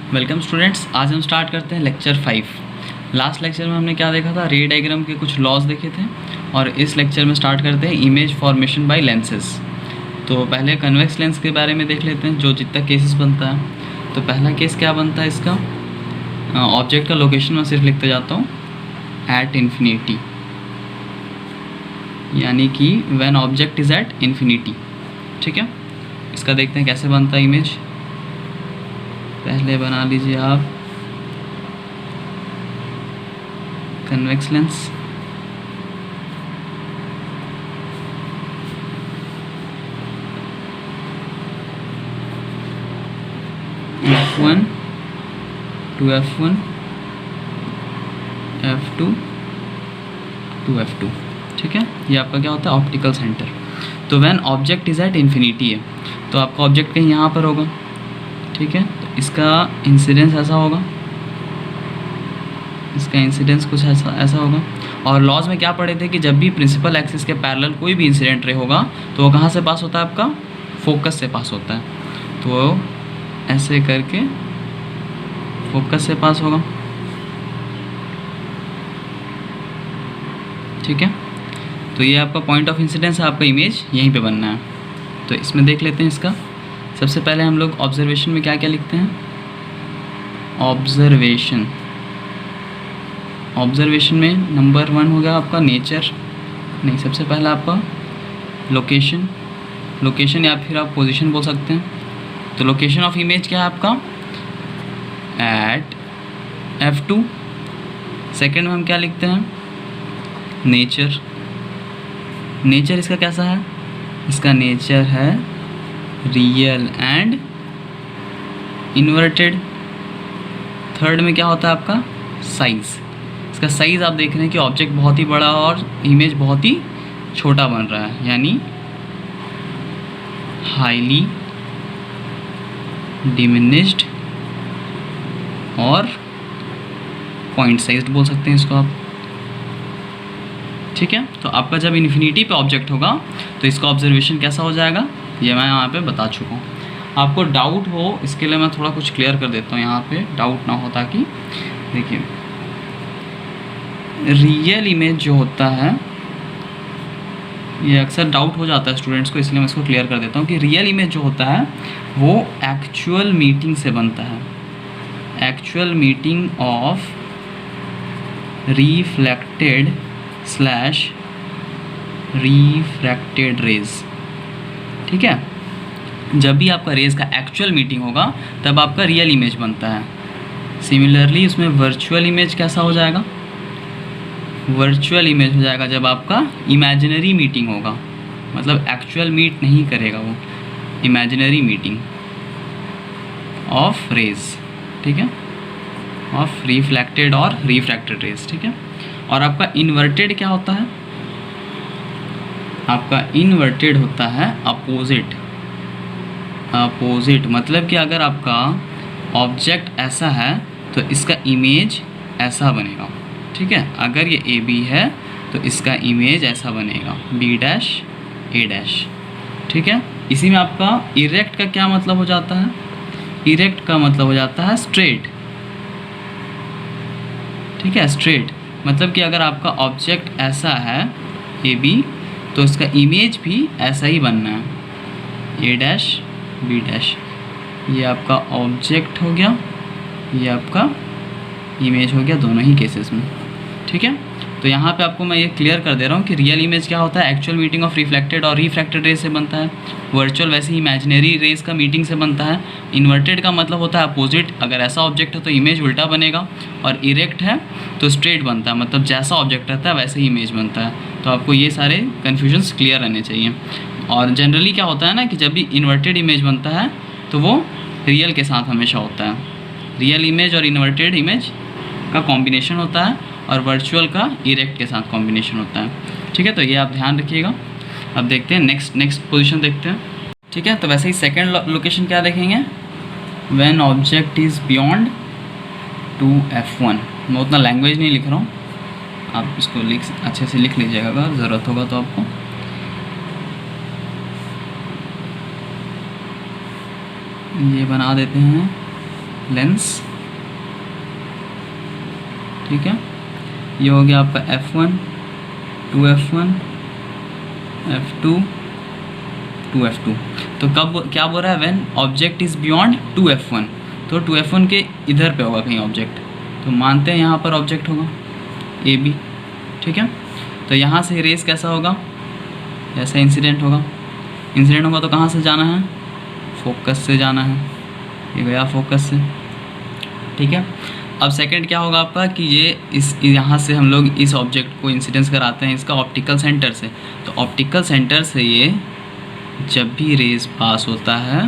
Welcome students, आज हम start करते हैं लेक्चर 5। लास्ट लेक्चर में हमने क्या देखा था, रे डायग्राम के कुछ लॉज देखे थे और इस लेक्चर में स्टार्ट करते हैं इमेज फॉर्मेशन बाय लेंसेज। तो पहले कन्वेक्स लेंस के बारे में देख लेते हैं, जो जितना केसेस बनता है। तो पहला केस क्या बनता है इसका, ऑब्जेक्ट का लोकेशन मैं सिर्फ लिखते जाता हूँ, एट इन्फिनिटी, यानी कि when object is at infinity. ठीक है, इसका देखते हैं कैसे बनता है इमेज। पहले बना लीजिए आप convex lens. F1 to F1, F2 to F2। ठीक है, ये आपका क्या होता है, ऑप्टिकल सेंटर। तो when object is at infinity है, तो आपका ऑब्जेक्ट कहीं यहाँ पर होगा। ठीक है, तो इसका इंसिडेंस ऐसा होगा, इसका इंसिडेंस कुछ ऐसा होगा। और लॉज में क्या पढ़े थे कि जब भी प्रिंसिपल एक्सिस के पैरेलल कोई भी इंसिडेंट रे होगा तो वो कहाँ से पास होता है, आपका फोकस से पास होता है। तो ऐसे करके फोकस से पास होगा। ठीक है, तो ये आपका पॉइंट ऑफ इंसिडेंस है, आपका इमेज यहीं पे बनना है। तो इसमें देख लेते हैं इसका। सबसे पहले हम लोग ऑब्जर्वेशन में क्या क्या लिखते हैं, ऑब्जर्वेशन में नंबर 1 हो गया आपका नेचर, नहीं सबसे पहला आपका लोकेशन या फिर आप पोजीशन बोल सकते हैं। तो लोकेशन ऑफ इमेज क्या है आपका, एट F2। सेकेंड में हम क्या लिखते हैं, नेचर इसका कैसा है, इसका नेचर है रियल एंड इन्वर्टेड। थर्ड में क्या होता है आपका साइज़, इसका साइज़ आप देख रहे हैं कि ऑब्जेक्ट बहुत ही बड़ा और इमेज बहुत ही छोटा बन रहा है, यानी हाईली डिमिनिश्ड और पॉइंट साइज्ड बोल सकते हैं इसको आप। ठीक है, तो आपका जब इन्फिनिटी पे ऑब्जेक्ट होगा तो इसका ऑब्जर्वेशन कैसा हो जाएगा, ये मैं यहाँ पे बता चुका हूँ। आपको डाउट हो इसके लिए मैं थोड़ा कुछ क्लियर कर देता हूँ, यहाँ पे डाउट ना हो, ताकि देखिए रियल इमेज जो होता है, ये अक्सर डाउट हो जाता है स्टूडेंट्स को, इसलिए मैं इसको क्लियर कर देता हूँ कि रियल इमेज जो होता है वो एक्चुअल मीटिंग से बनता है, actual meeting of reflected / refracted rays. ठीक है, जब भी आपका रेज का एक्चुअल मीटिंग होगा तब आपका रियल इमेज बनता है। सिमिलरली उसमें वर्चुअल इमेज कैसा हो जाएगा, वर्चुअल इमेज हो जाएगा जब आपका इमेजिनरी मीटिंग होगा, मतलब एक्चुअल मीट नहीं करेगा वो, इमेजिनरी मीटिंग ऑफ रेज। ठीक है, ऑफ रिफ्लेक्टेड और रिफ्रैक्टेड रेज। ठीक है, और आपका इन्वर्टेड क्या होता है, आपका इन्वर्टेड होता है अपोजिट, मतलब कि अगर आपका ऑब्जेक्ट ऐसा है तो इसका इमेज ऐसा बनेगा। ठीक है, अगर ये AB है तो इसका इमेज ऐसा बनेगा B', A'। ठीक है, इसी में आपका इरेक्ट का क्या मतलब हो जाता है, इरेक्ट का मतलब हो जाता है स्ट्रेट। ठीक है, स्ट्रेट मतलब कि अगर आपका ऑब्जेक्ट ऐसा है AB तो इसका इमेज भी ऐसा ही बनना है, A', B'। ये आपका ऑब्जेक्ट हो गया, ये आपका इमेज हो गया, दोनों ही केसेस में। ठीक है, तो यहाँ पे आपको मैं ये क्लियर कर दे रहा हूँ कि रियल इमेज क्या होता है, एक्चुअल मीटिंग ऑफ रिफ्लेक्टेड और रिफ्रैक्टेड रेज से बनता है। वर्चुअल वैसे ही इमेजिनरी रेज का मीटिंग से बनता है। इन्वर्टेड का मतलब होता है अपोजिट, अगर ऐसा ऑब्जेक्ट है तो इमेज उल्टा बनेगा, और इरेक्ट है तो स्ट्रेट बनता है, मतलब जैसा ऑब्जेक्ट रहता है वैसे ही इमेज बनता है। तो आपको ये सारे कन्फ्यूजन्स क्लियर रहने चाहिए। और जनरली क्या होता है ना कि जब भी इन्वर्टेड इमेज बनता है तो वो रियल के साथ हमेशा होता है, रियल इमेज और इन्वर्टेड इमेज का कॉम्बिनेशन होता है, और वर्चुअल का इरेक्ट के साथ कॉम्बिनेशन होता है। ठीक है, तो ये आप ध्यान रखिएगा। अब देखते हैं नेक्स्ट पोजीशन देखते हैं। ठीक है, तो वैसे ही सेकंड लोकेशन क्या देखेंगे, when object is beyond two F1। मैं उतना लैंग्वेज नहीं लिख रहा हूँ, आप इसको अच्छे से लिख लीजिएगा अगर ज़रूरत होगा तो आपको। ये बना देते हैं लेंस, ठीक है। ये हो गया आपका F1, 2F1, F2, 2F2। तो कब क्या बोल रहा है, when object is beyond 2F1, तो 2F1 के इधर पे होगा कहीं ऑब्जेक्ट, तो मानते हैं यहाँ पर ऑब्जेक्ट होगा AB, ठीक है। तो यहाँ से रेस कैसा होगा, ऐसा इंसिडेंट होगा। इंसिडेंट होगा तो कहाँ से जाना है, फोकस से जाना है, ये गया फोकस से, ठीक है। अब सेकंड क्या होगा आपका कि ये इस यहाँ से हम लोग इस ऑब्जेक्ट को इंसिडेंस कराते हैं इसका ऑप्टिकल सेंटर से, तो ऑप्टिकल सेंटर से ये जब भी रेस पास होता है,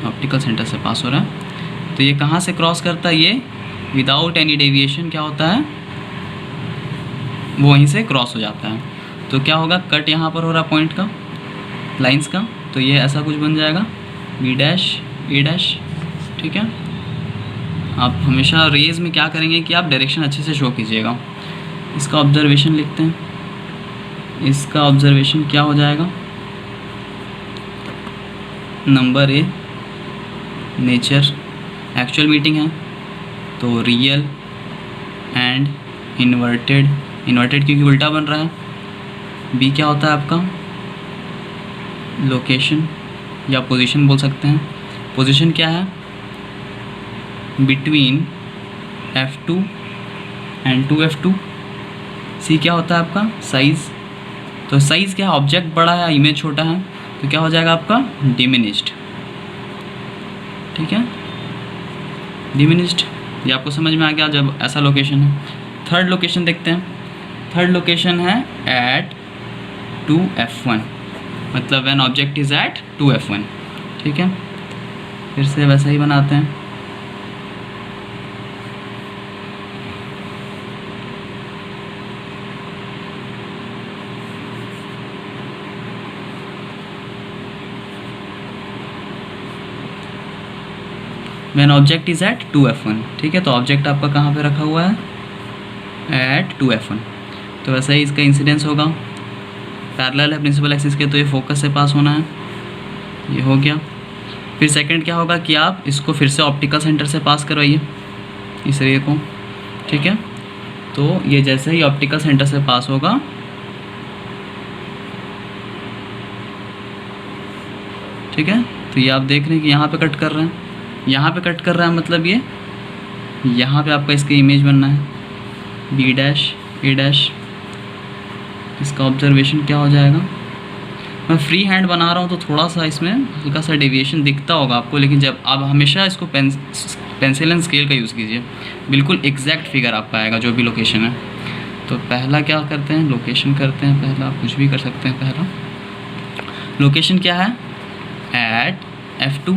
ऑप्टिकल सेंटर से पास हो रहा है, तो ये कहाँ से क्रॉस करता है, ये विदाउट एनी डेविएशन क्या होता है, वो वहीं से क्रॉस हो जाता है। तो क्या होगा, कट यहाँ पर हो रहा पॉइंट का, लाइंस का, तो ये ऐसा कुछ बन जाएगा B डैश A डैश, ठीक है। आप हमेशा रेज में क्या करेंगे कि आप डायरेक्शन अच्छे से शो कीजिएगा। इसका ऑब्जर्वेशन लिखते हैं, इसका ऑब्जर्वेशन क्या हो जाएगा, number A nature, actual meeting है तो रियल एंड इन्वर्टेड, इन्वर्टेड क्योंकि उल्टा बन रहा है। B क्या होता है आपका, लोकेशन या पोजीशन बोल सकते हैं। पोजीशन क्या है, between F2 and 2F2। C क्या होता है आपका, साइज़, तो साइज़ क्या है, ऑब्जेक्ट बड़ा है इमेज छोटा है, तो क्या हो जाएगा आपका डिमिनिश्ड, ठीक है, डिमिनिश्ड। ये आपको समझ में आ गया जब ऐसा लोकेशन है। थर्ड लोकेशन देखते हैं, थर्ड लोकेशन है एट 2F1, मतलब when object is eight 2F1, ठीक है। फिर से वैसा ही बनाते हैं, when object is eight 2F1, ठीक है। तो ऑब्जेक्ट आपका कहाँ पे रखा हुआ है, एट 2F1, तो वैसा ही इसका इंसिडेंस होगा, पैरेलल है प्रिंसिपल एक्सिस के, तो ये फोकस से पास होना है, ये हो गया। फिर सेकंड क्या होगा कि आप इसको फिर से ऑप्टिकल सेंटर से पास करवाइए इस रे को, ठीक है। तो ये जैसे ही ऑप्टिकल सेंटर से पास होगा, ठीक है, तो ये आप देख रहे हैं कि यहाँ पे कट कर रहे हैं, यहाँ पे कट कर रहा है, मतलब ये यहाँ पे आपका इसकी इमेज बनना है B डैश A डैश। इसका ऑब्जर्वेशन क्या हो जाएगा, मैं फ्री हैंड बना रहा हूँ तो थोड़ा सा इसमें हल्का सा डेविएशन दिखता होगा आपको, लेकिन जब आप हमेशा इसको पेंसिल एंड स्केल का यूज़ कीजिए, बिल्कुल एग्जैक्ट फिगर आपका आएगा जो भी लोकेशन है। तो पहला क्या करते हैं, लोकेशन करते हैं, पहला आप कुछ भी कर सकते हैं। पहला लोकेशन क्या है, एट F2।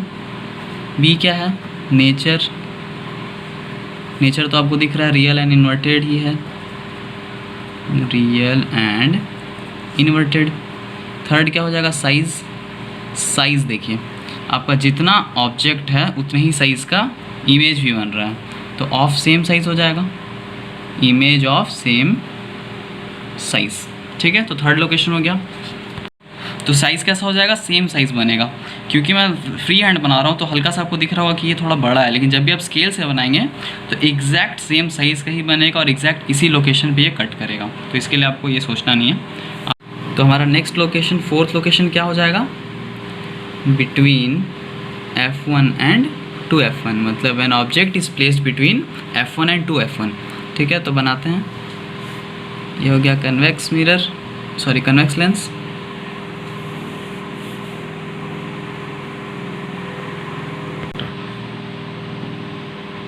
B क्या है, नेचर, नेचर तो आपको दिख रहा है रियल एंड इन्वर्टेड ही है, रियल एंड इन्वर्टेड। थर्ड क्या हो जाएगा, साइज़, साइज़ देखिए आपका जितना ऑब्जेक्ट है उतने ही साइज़ का इमेज भी बन रहा है, तो ऑफ सेम साइज़ हो जाएगा, इमेज ऑफ सेम साइज़, ठीक है। तो थर्ड लोकेशन हो गया। तो साइज़ कैसा हो जाएगा, सेम साइज़ बनेगा, क्योंकि मैं फ्री हैंड बना रहा हूँ तो हल्का सा आपको दिख रहा होगा कि ये थोड़ा बड़ा है, लेकिन जब भी आप स्केल से बनाएंगे तो एग्जैक्ट सेम साइज़ का ही बनेगा और एग्जैक्ट इसी लोकेशन पे ये कट करेगा। तो इसके लिए आपको ये सोचना नहीं है। तो हमारा नेक्स्ट लोकेशन, फोर्थ लोकेशन क्या हो जाएगा, बिटवीन F1 एंड 2F1, मतलब when object is placed between F1 and 2F1, ठीक है। तो बनाते हैं, ये हो गया convex mirror, sorry convex lens,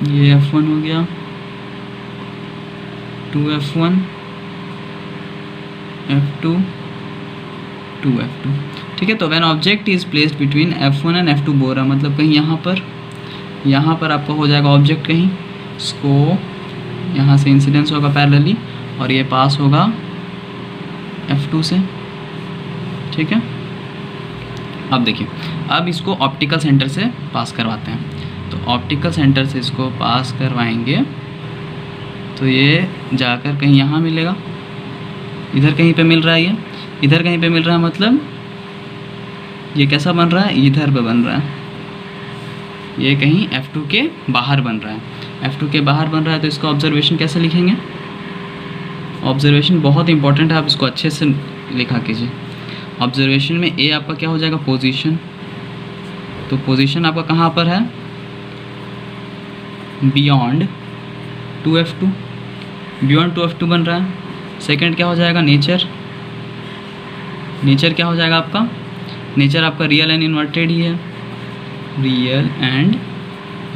ये F1 हो गया, 2F1, F2, 2F2, ठीक है। तो when object is placed between F1 and F2 बोल रहा, मतलब कहीं यहाँ पर आपका हो जाएगा ऑब्जेक्ट, कहीं इसको यहाँ से इंसिडेंस होगा पैरेलली और ये पास होगा F2 से, ठीक है। अब देखिए, अब इसको ऑप्टिकल सेंटर से पास करवाते हैं, तो ऑप्टिकल सेंटर से इसको पास करवाएंगे तो ये जाकर कहीं यहाँ मिलेगा, इधर कहीं पे मिल रहा है, ये इधर कहीं पे मिल रहा है, मतलब ये कैसा बन रहा है, इधर पे बन रहा है, ये कहीं F2 के बाहर बन रहा है। F2 के बाहर बन रहा है तो इसका ऑब्जर्वेशन कैसे लिखेंगे? ऑब्जर्वेशन बहुत इंपॉर्टेंट है, आप इसको अच्छे से लिखा कीजिए। ऑब्जर्वेशन में ए आपका क्या हो जाएगा? पोजीशन। तो पोजीशन आपका कहाँ पर है? बियॉन्ड 2F2, बियॉन्ड 2F2 बन रहा है। सेकंड क्या हो जाएगा? नेचर। नेचर क्या हो जाएगा आपका? नेचर आपका रियल एंड इन्वर्टेड ही है, रियल एंड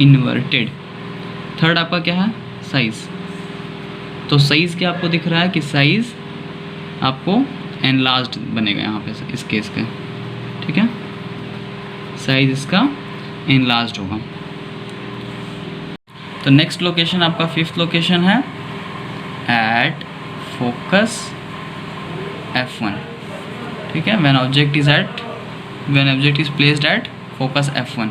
इन्वर्टेड। थर्ड आपका क्या है? साइज़। तो साइज़ क्या आपको दिख रहा है कि साइज़ आपको एनलार्ज्ड बनेगा यहाँ पे इस केस का, ठीक है? साइज़ इसका एनलार्ज्ड होगा। तो नेक्स्ट लोकेशन आपका 5th लोकेशन है एट फोकस F1, ठीक है? When object is placed at focus F1।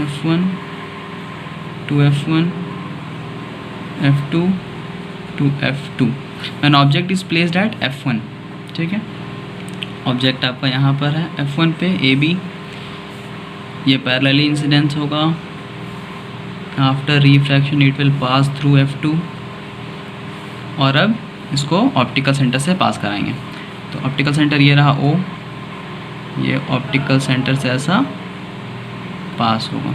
F1 to F1, F2 to F2 when object is placed at F1, ठीक है? ऑब्जेक्ट आपका यहाँ पर है F1 पे, AB। ये पैरेलली इंसिडेंस होगा। After refraction it will pass through F2। और अब इसको ऑप्टिकल सेंटर से पास कराएंगे। तो ऑप्टिकल सेंटर ये रहा O, ये ऑप्टिकल सेंटर से ऐसा पास होगा।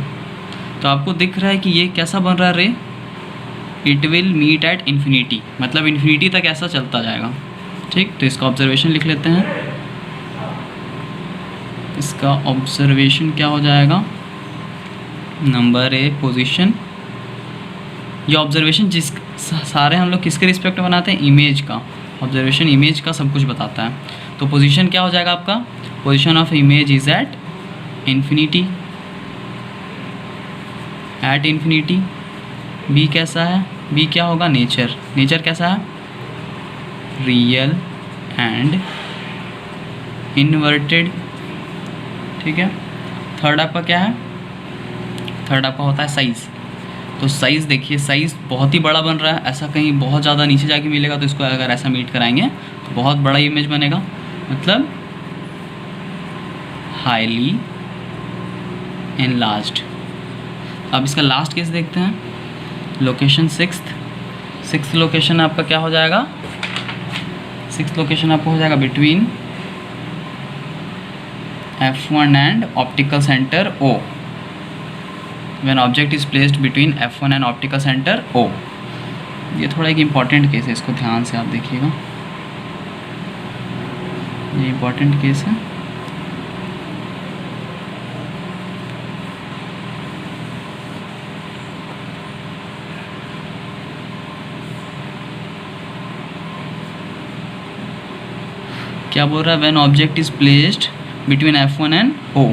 तो आपको दिख रहा है कि ये कैसा बन रहा है ray? It will meet at infinity, मतलब इन्फिनिटी तक ऐसा चलता जाएगा, ठीक? तो इसका ऑब्जर्वेशन लिख लेते हैं। इसका ऑब्जर्वेशन क्या हो जाएगा? Number A position. ये ऑब्जर्वेशन सारे हम लोग किसके रिस्पेक्ट में बनाते हैं? इमेज का। ऑब्जर्वेशन इमेज का सब कुछ बताता है। तो पोजीशन क्या हो जाएगा आपका? Position of image is at infinity, at infinity. B कैसा है? बी क्या होगा? नेचर। नेचर कैसा है? रियल एंड इन्वर्टेड, ठीक है? थर्ड आपका क्या है? थर्ड आपका होता है साइज़। तो साइज़ देखिए, साइज़ बहुत ही बड़ा बन रहा है। ऐसा कहीं बहुत ज़्यादा नीचे जाके मिलेगा तो इसको अगर ऐसा मीट कराएंगे तो बहुत बड़ा इमेज बनेगा, मतलब हाईली एनलार्ज्ड। अब इसका लास्ट केस देखते हैं, लोकेशन 6th लोकेशन आपका क्या हो जाएगा? 6th लोकेशन आपको हो जाएगा between F1 and optical centre O। When object is placed between F1 and optical centre O। ये थोड़ा एक इम्पॉर्टेंट केस है, इसको ध्यान से आप देखिएगा, ये इम्पॉर्टेंट केस है। क्या बोल रहा है? When object is placed between F1 and O,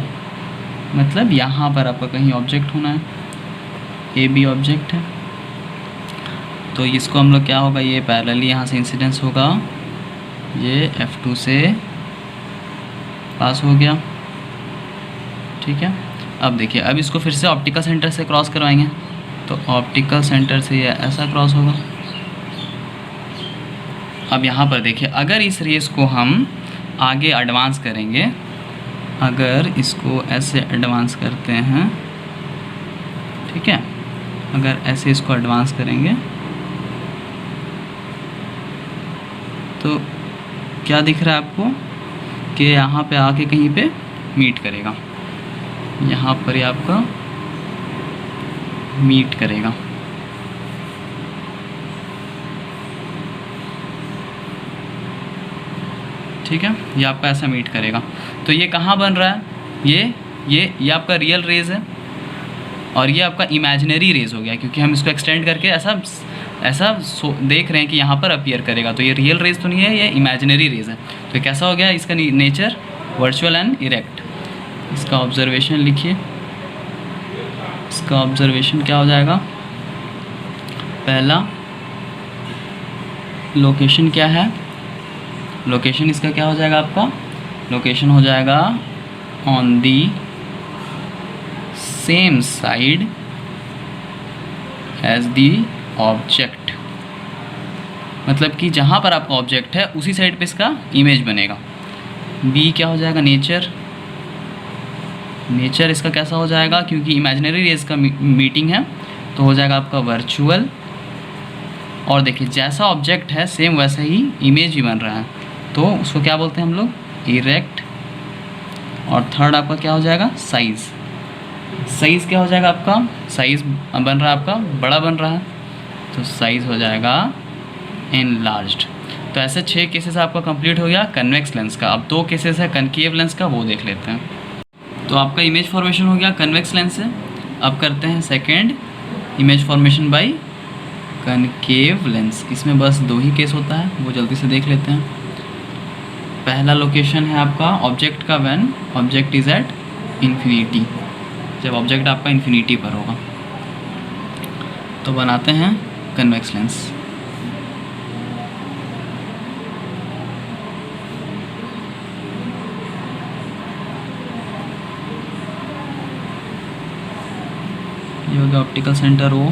मतलब यहाँ पर आपका कहीं ऑब्जेक्ट होना है, AB ऑब्जेक्ट है। तो इसको हम लोग क्या होगा? ये पैरेलली यहाँ से इंसिडेंस होगा, ये F2 से पास हो गया, ठीक है? अब देखिए, अब इसको फिर से ऑप्टिकल सेंटर से क्रॉस करवाएंगे। तो ऑप्टिकल सेंटर से ये ऐसा क्रॉस होगा। अब यहाँ पर देखिए, अगर इस रेस को हम आगे एडवांस करेंगे, अगर इसको ऐसे एडवांस करते हैं, ठीक है? अगर ऐसे इसको एडवांस करेंगे तो क्या दिख रहा है आपको? कि यहाँ पे आके कहीं पे मीट करेगा, यहाँ पर ही आपका मीट करेगा, ठीक है? ये आपका ऐसा मीट करेगा। तो ये कहाँ बन रहा है? ये आपका रियल रेज है और ये आपका इमेजिनरी रेज हो गया, क्योंकि हम इसको एक्सटेंड करके ऐसा देख रहे हैं कि यहाँ पर अपीयर करेगा। तो ये रियल रेज तो नहीं है, ये इमेजिनरी रेज है। तो कैसा हो गया? इसका नेचर वर्चुअल एंड इरेक्ट। इसका ऑब्जर्वेशन लिखिए। इसका ऑब्जर्वेशन क्या हो जाएगा? पहला लोकेशन क्या है? लोकेशन इसका क्या हो जाएगा आपका? लोकेशन हो जाएगा on the same side as the object, मतलब कि जहाँ पर आपका ऑब्जेक्ट है उसी साइड पे इसका इमेज बनेगा। बी क्या हो जाएगा, नेचर। नेचर इसका कैसा हो जाएगा, क्योंकि इमेजिनरी रेज का मीटिंग है तो हो जाएगा आपका वर्चुअल। और देखिए जैसा ऑब्जेक्ट है सेम वैसा ही इमेज भी बन रहा है, तो उसको क्या बोलते हैं हम लोग, इरेक्ट। और थर्ड आपका क्या हो जाएगा, साइज़। साइज़ क्या हो जाएगा आपका, साइज़ बन रहा है आपका बड़ा बन रहा है, तो साइज़ हो जाएगा एनलार्ज्ड। तो ऐसे 6 केसेस आपका कंप्लीट हो गया कन्वेक्स लेंस का। अब 2 केसेस है कनकेव लेंस का, वो देख लेते हैं। तो आपका इमेज फॉर्मेशन हो गया कन्वेक्स लेंस से। अब करते हैं second, image formation bye concave lens. इसमें बस 2 ही केस होता है, वो जल्दी से देख लेते हैं। पहला लोकेशन है आपका ऑब्जेक्ट का, when object is at infinity, जब ऑब्जेक्ट आपका इन्फिनिटी पर होगा। तो बनाते हैं कन्वेक्स लेंस। ये हो गया optical centre O,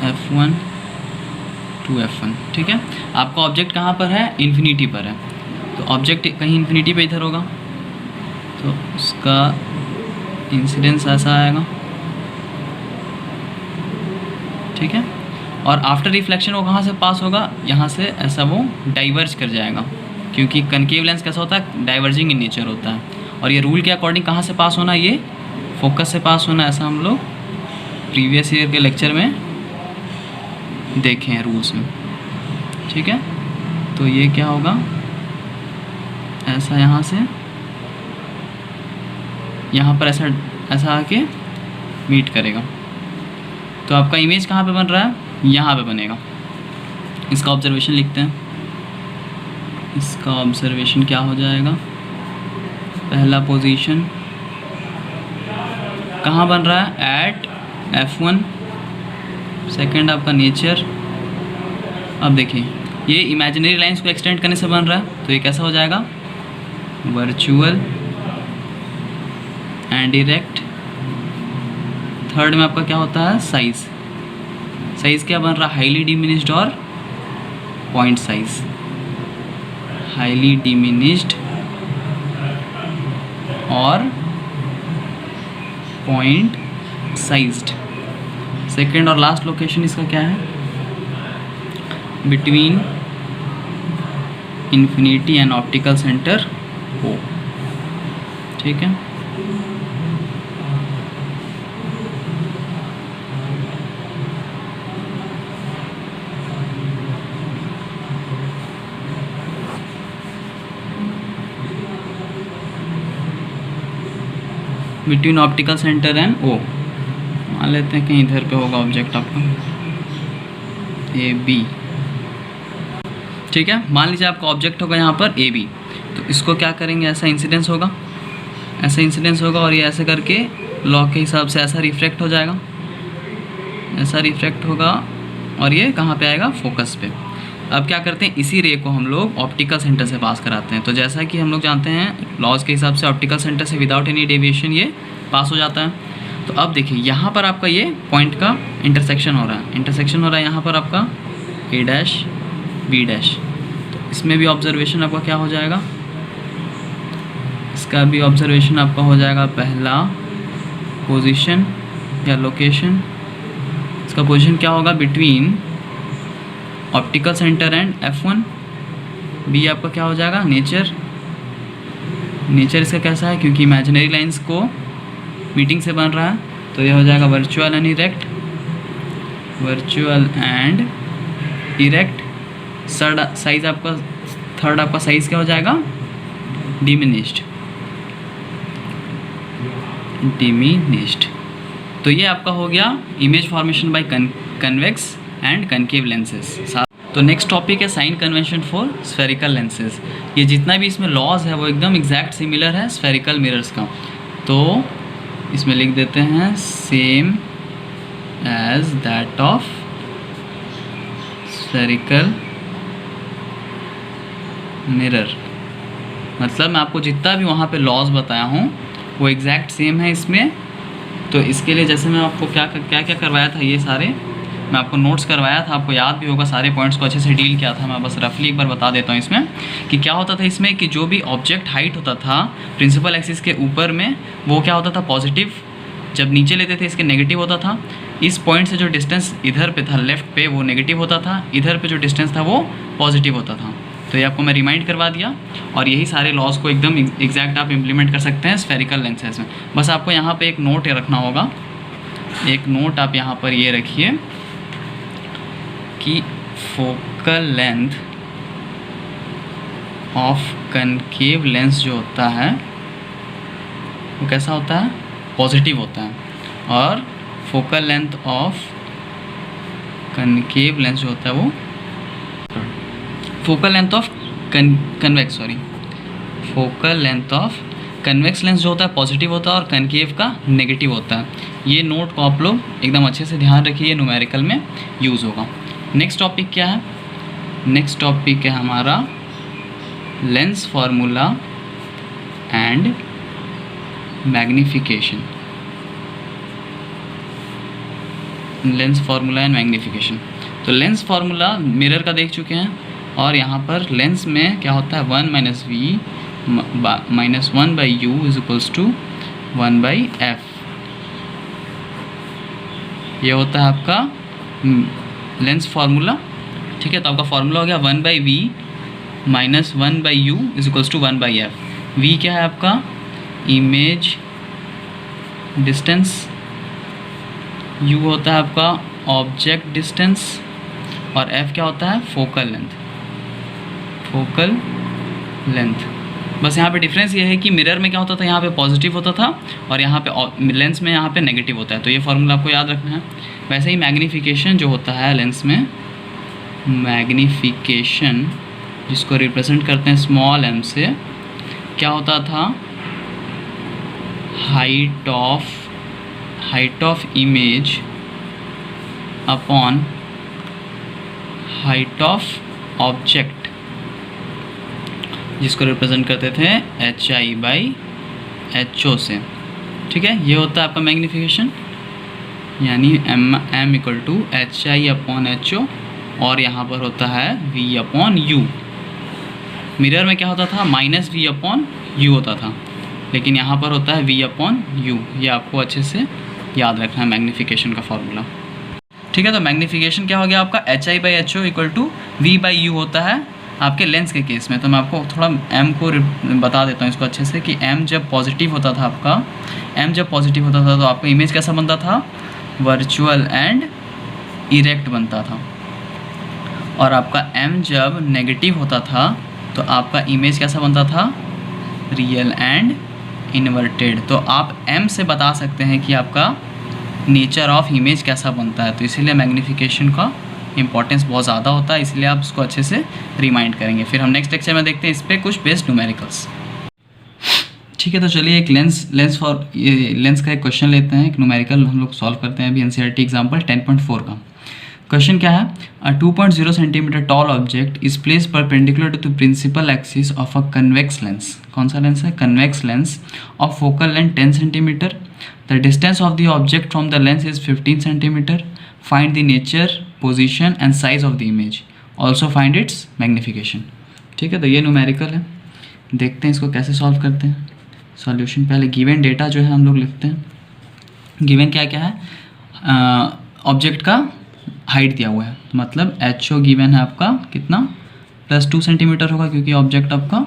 F1 to F1, ठीक है। आपका ऑब्जेक्ट कहाँ पर है, इन्फिनिटी पर है, तो ऑब्जेक्ट कहीं इन्फिनिटी पे इधर होगा, तो उसका इंसिडेंस ऐसा आएगा, ठीक है। और आफ्टर रिफ्लेक्शन वो कहाँ से पास होगा, यहाँ से ऐसा वो डाइवर्ज कर जाएगा, क्योंकि कनकेव लेंस कैसा होता है, डाइवर्जिंग इन नेचर होता है। और ये रूल के अकॉर्डिंग कहाँ से पास होना, ये फोकस से पास होना, ऐसा हम लोग प्रीवियस ईयर के लेक्चर में देखे हैं रूल्स में, ठीक है। तो ये क्या होगा, ऐसा यहाँ से यहाँ पर ऐसा आके मीट करेगा। तो आपका इमेज कहाँ पे बन रहा है, यहाँ पे बनेगा। इसका ऑब्जर्वेशन लिखते हैं। इसका ऑब्जर्वेशन क्या हो जाएगा, पहला पोजीशन कहाँ बन रहा है, एट F1। सेकंड आपका नेचर। अब देखिए ये इमेजिनरी लाइंस को एक्सटेंड करने से बन रहा है, तो ये कैसा हो जाएगा, वर्चुअल एंड इरेक्ट। थर्ड में आपका क्या होता है, साइज़। साइज़ क्या बन रहा है, हाईली डिमिनिश्ड और पॉइंट साइज। हाईली डिमिनिश्ड और पॉइंट साइज्ड। सेकेंड और लास्ट लोकेशन इसका क्या है, between infinity and optical centre O, ठीक है। Between optical centre and O, मान लेते हैं कहीं इधर पे होगा ऑब्जेक्ट आपका AB, ठीक है। मान लीजिए आपका ऑब्जेक्ट होगा यहाँ पर AB, तो इसको क्या करेंगे, ऐसा इंसिडेंस होगा, ऐसा इंसिडेंस होगा, और ये ऐसे करके लॉ के हिसाब से ऐसा रिफ्लेक्ट हो जाएगा, ऐसा रिफ्लेक्ट होगा, और ये कहाँ पे आएगा, फोकस पे। अब क्या करते हैं, इसी रे को हम लोग ऑप्टिकल सेंटर से पास कराते हैं। तो जैसा कि हम लोग जानते हैं लॉज के हिसाब से ऑप्टिकल सेंटर से विदाउट एनी डेविएशन ये पास हो जाता है। तो अब देखिए यहाँ पर आपका ये पॉइंट का इंटरसेक्शन हो रहा है, इंटरसेक्शन हो रहा है यहाँ पर आपका A' B'। तो इसमें भी ऑब्जर्वेशन आपका क्या हो जाएगा, इसका भी ऑब्जर्वेशन आपका हो जाएगा पहला पोजीशन या लोकेशन। इसका पोजीशन क्या होगा, between optical centre and F1। B आपका क्या हो जाएगा, नेचर। नेचर इसका कैसा है, क्योंकि इमेजिनरी लाइंस को मीटिंग से बन रहा है, तो ये हो जाएगा virtual and erect, virtual and erect. Size आपका थर्ड आपका साइज क्या हो जाएगा, डिमिनिश्ड, डिमिनिश्ड। तो ये आपका हो गया image formation by convex and concave lenses. तो नेक्स्ट टॉपिक है sign convention for spherical lenses. ये जितना भी इसमें लॉज है वो एकदम एग्जैक्ट सिमिलर है स्फेरिकल मिरर्स का। तो इसमें लिख देते हैं same as that of spherical mirror. मतलब मैं आपको जितना भी वहाँ पे लॉज बताया हूँ वो एग्जैक्ट सेम है इसमें। तो इसके लिए जैसे मैं आपको क्या क्या करवाया था, ये सारे मैं आपको नोट्स करवाया था, आपको याद भी होगा, सारे पॉइंट्स को अच्छे से डील किया था। मैं बस रफली एक बार बता देता हूँ इसमें कि क्या होता था इसमें, कि जो भी ऑब्जेक्ट हाइट होता था प्रिंसिपल एक्सिस के ऊपर में, वो क्या होता था पॉजिटिव, जब नीचे लेते थे इसके नेगेटिव होता था। इस पॉइंट से जो डिस्टेंस इधर पे था लेफ़्ट पे वो नेगेटिव होता था, इधर पे जो डिस्टेंस था वो पॉजिटिव होता था। तो ये आपको मैं रिमाइंड करवा दिया, और यही सारे लॉज को एकदम एग्जैक्ट आप इम्प्लीमेंट कर सकते हैं स्फेरिकल लेंसेज में। बस आपको यहाँ पे एक नोट रखना होगा, एक नोट आप यहाँ पर ये रखिए कि focal length of concave lens जो होता है वो कैसा होता है, पॉजिटिव होता है, और focal length of concave lens जो होता है वो focal length of convex focal length of convex lens जो होता है पॉजिटिव होता है और कनकेव का नेगेटिव होता है। ये नोट को आप लोग एकदम अच्छे से ध्यान रखिए, न्यूमेरिकल में यूज़ होगा। नेक्स्ट टॉपिक क्या है, नेक्स्ट टॉपिक है हमारा lens formula and magnification. Lens formula and magnification. तो लेंस फार्मूला मिरर का देख चुके हैं, और यहाँ पर लेंस में क्या होता है 1 minus V minus 1 by U is equals to 1 by F. ये होता है आपका लेंस फार्मूला, ठीक है। तो आपका फार्मूला हो गया 1 by V minus 1 by U is equals to 1 by F. V क्या है आपका इमेज डिस्टेंस, यू होता है आपका ऑब्जेक्ट डिस्टेंस, और एफ क्या होता है फोकल लेंथ, फोकल लेंथ। बस यहाँ पे डिफरेंस ये है कि मिरर में क्या होता था, यहाँ पे पॉजिटिव होता था, और यहाँ पे लेंस में यहाँ पे नेगेटिव होता है। तो ये फार्मूला आपको याद रखना है। वैसे ही मैग्नीफिकेशन जो होता है लेंस में, मैग्नीफिकेशन जिसको रिप्रेजेंट करते हैं स्मॉल एम से, क्या होता था height of image upon height of object, जिसको रिप्रेजेंट करते थे H I by H O से, ठीक है। ये होता है आपका मैग्नीफिकेशन, यानी M equal to H I upon H O, और यहाँ पर होता है वी अपॉन यू। मिरर में क्या होता था माइनस वी अपॉन यू होता था, लेकिन यहाँ पर होता है वी अपॉन यू। ये आपको अच्छे से याद रखना है मैग्नीफिकेशन का फार्मूला, ठीक है। तो मैग्नीफिकेशन क्या हो गया आपका H I by H O equal to V by U होता है आपके लेंस के केस में। तो मैं आपको थोड़ा m को बता देता हूँ इसको अच्छे से कि m जब पॉजिटिव होता था आपका, m जब पॉजिटिव होता था तो आपका इमेज कैसा बनता था, वर्चुअल एंड इरेक्ट बनता था। और आपका m जब नेगेटिव होता था तो आपका इमेज कैसा बनता था, रियल एंड इन्वर्टेड। तो आप m से बता सकते हैं कि आपका नेचर ऑफ इमेज कैसा बनता है। तो इसीलिए मैग्नीफिकेशन का इंपॉर्टेंस बहुत ज़्यादा होता है, इसलिए आप उसको अच्छे से रिमाइंड करेंगे। फिर हम नेक्स्ट लेक्चर में देखते हैं इस पर कुछ बेस्ड न्यूमेरिकल्स, ठीक है। तो चलिए एक लेंस का एक क्वेश्चन लेते हैं, एक न्यूमेरिकल हम लोग सॉल्व करते हैं अभी एनसीईआरटी एग्जाम्पल 10.4 का। क्वेश्चन क्या है, a 2.0 centimetre tall object is place perpendicular to the principal axis of a convex lens. कौन सा लेंस है, convex lens of focal length 10 centimetre. The distance of the object from the lens is 15 centimetre. Find the nature, position and size of the image, also find its magnification, ठीक है। तो ये numerical है, देखते हैं इसको कैसे सॉल्व करते हैं। सॉल्यूशन पहले गिवन डेटा जो है हम लोग लिखते हैं। गिवन क्या क्या है, ऑब्जेक्ट का हाइट दिया हुआ है, मतलब एच ओ गिवन है आपका कितना, +2 सेंटीमीटर होगा, क्योंकि ऑब्जेक्ट आपका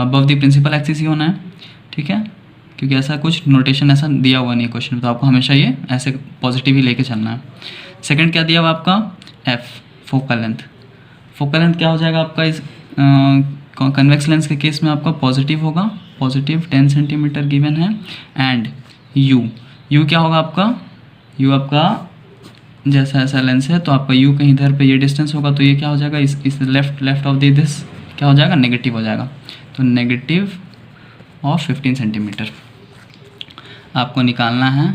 अबव द प्रिंसिपल एक्सिस ही होना है, ठीक है। क्योंकि ऐसा कुछ नोटेशन ऐसा दिया हुआ नहीं है क्वेश्चन में, तो आपको हमेशा ये ऐसे पॉजिटिव ही लेके चलना है। सेकंड क्या दिया हुआ आपका, F focal length. Focal length क्या हो जाएगा आपका, इस कन्वेक्स लेंस के केस में आपका पॉजिटिव होगा, पॉजिटिव 10 सेंटीमीटर गिवन है। एंड यू क्या होगा आपका, यू आपका जैसा ऐसा लेंस है तो आपका यू कहीं इधर पे ये डिस्टेंस होगा, तो ये क्या हो जाएगा, इस लेफ्ट ऑफ दिस क्या हो जाएगा, नेगेटिव हो जाएगा। तो नेगेटिव ऑफ 15 सेंटीमीटर आपको निकालना है।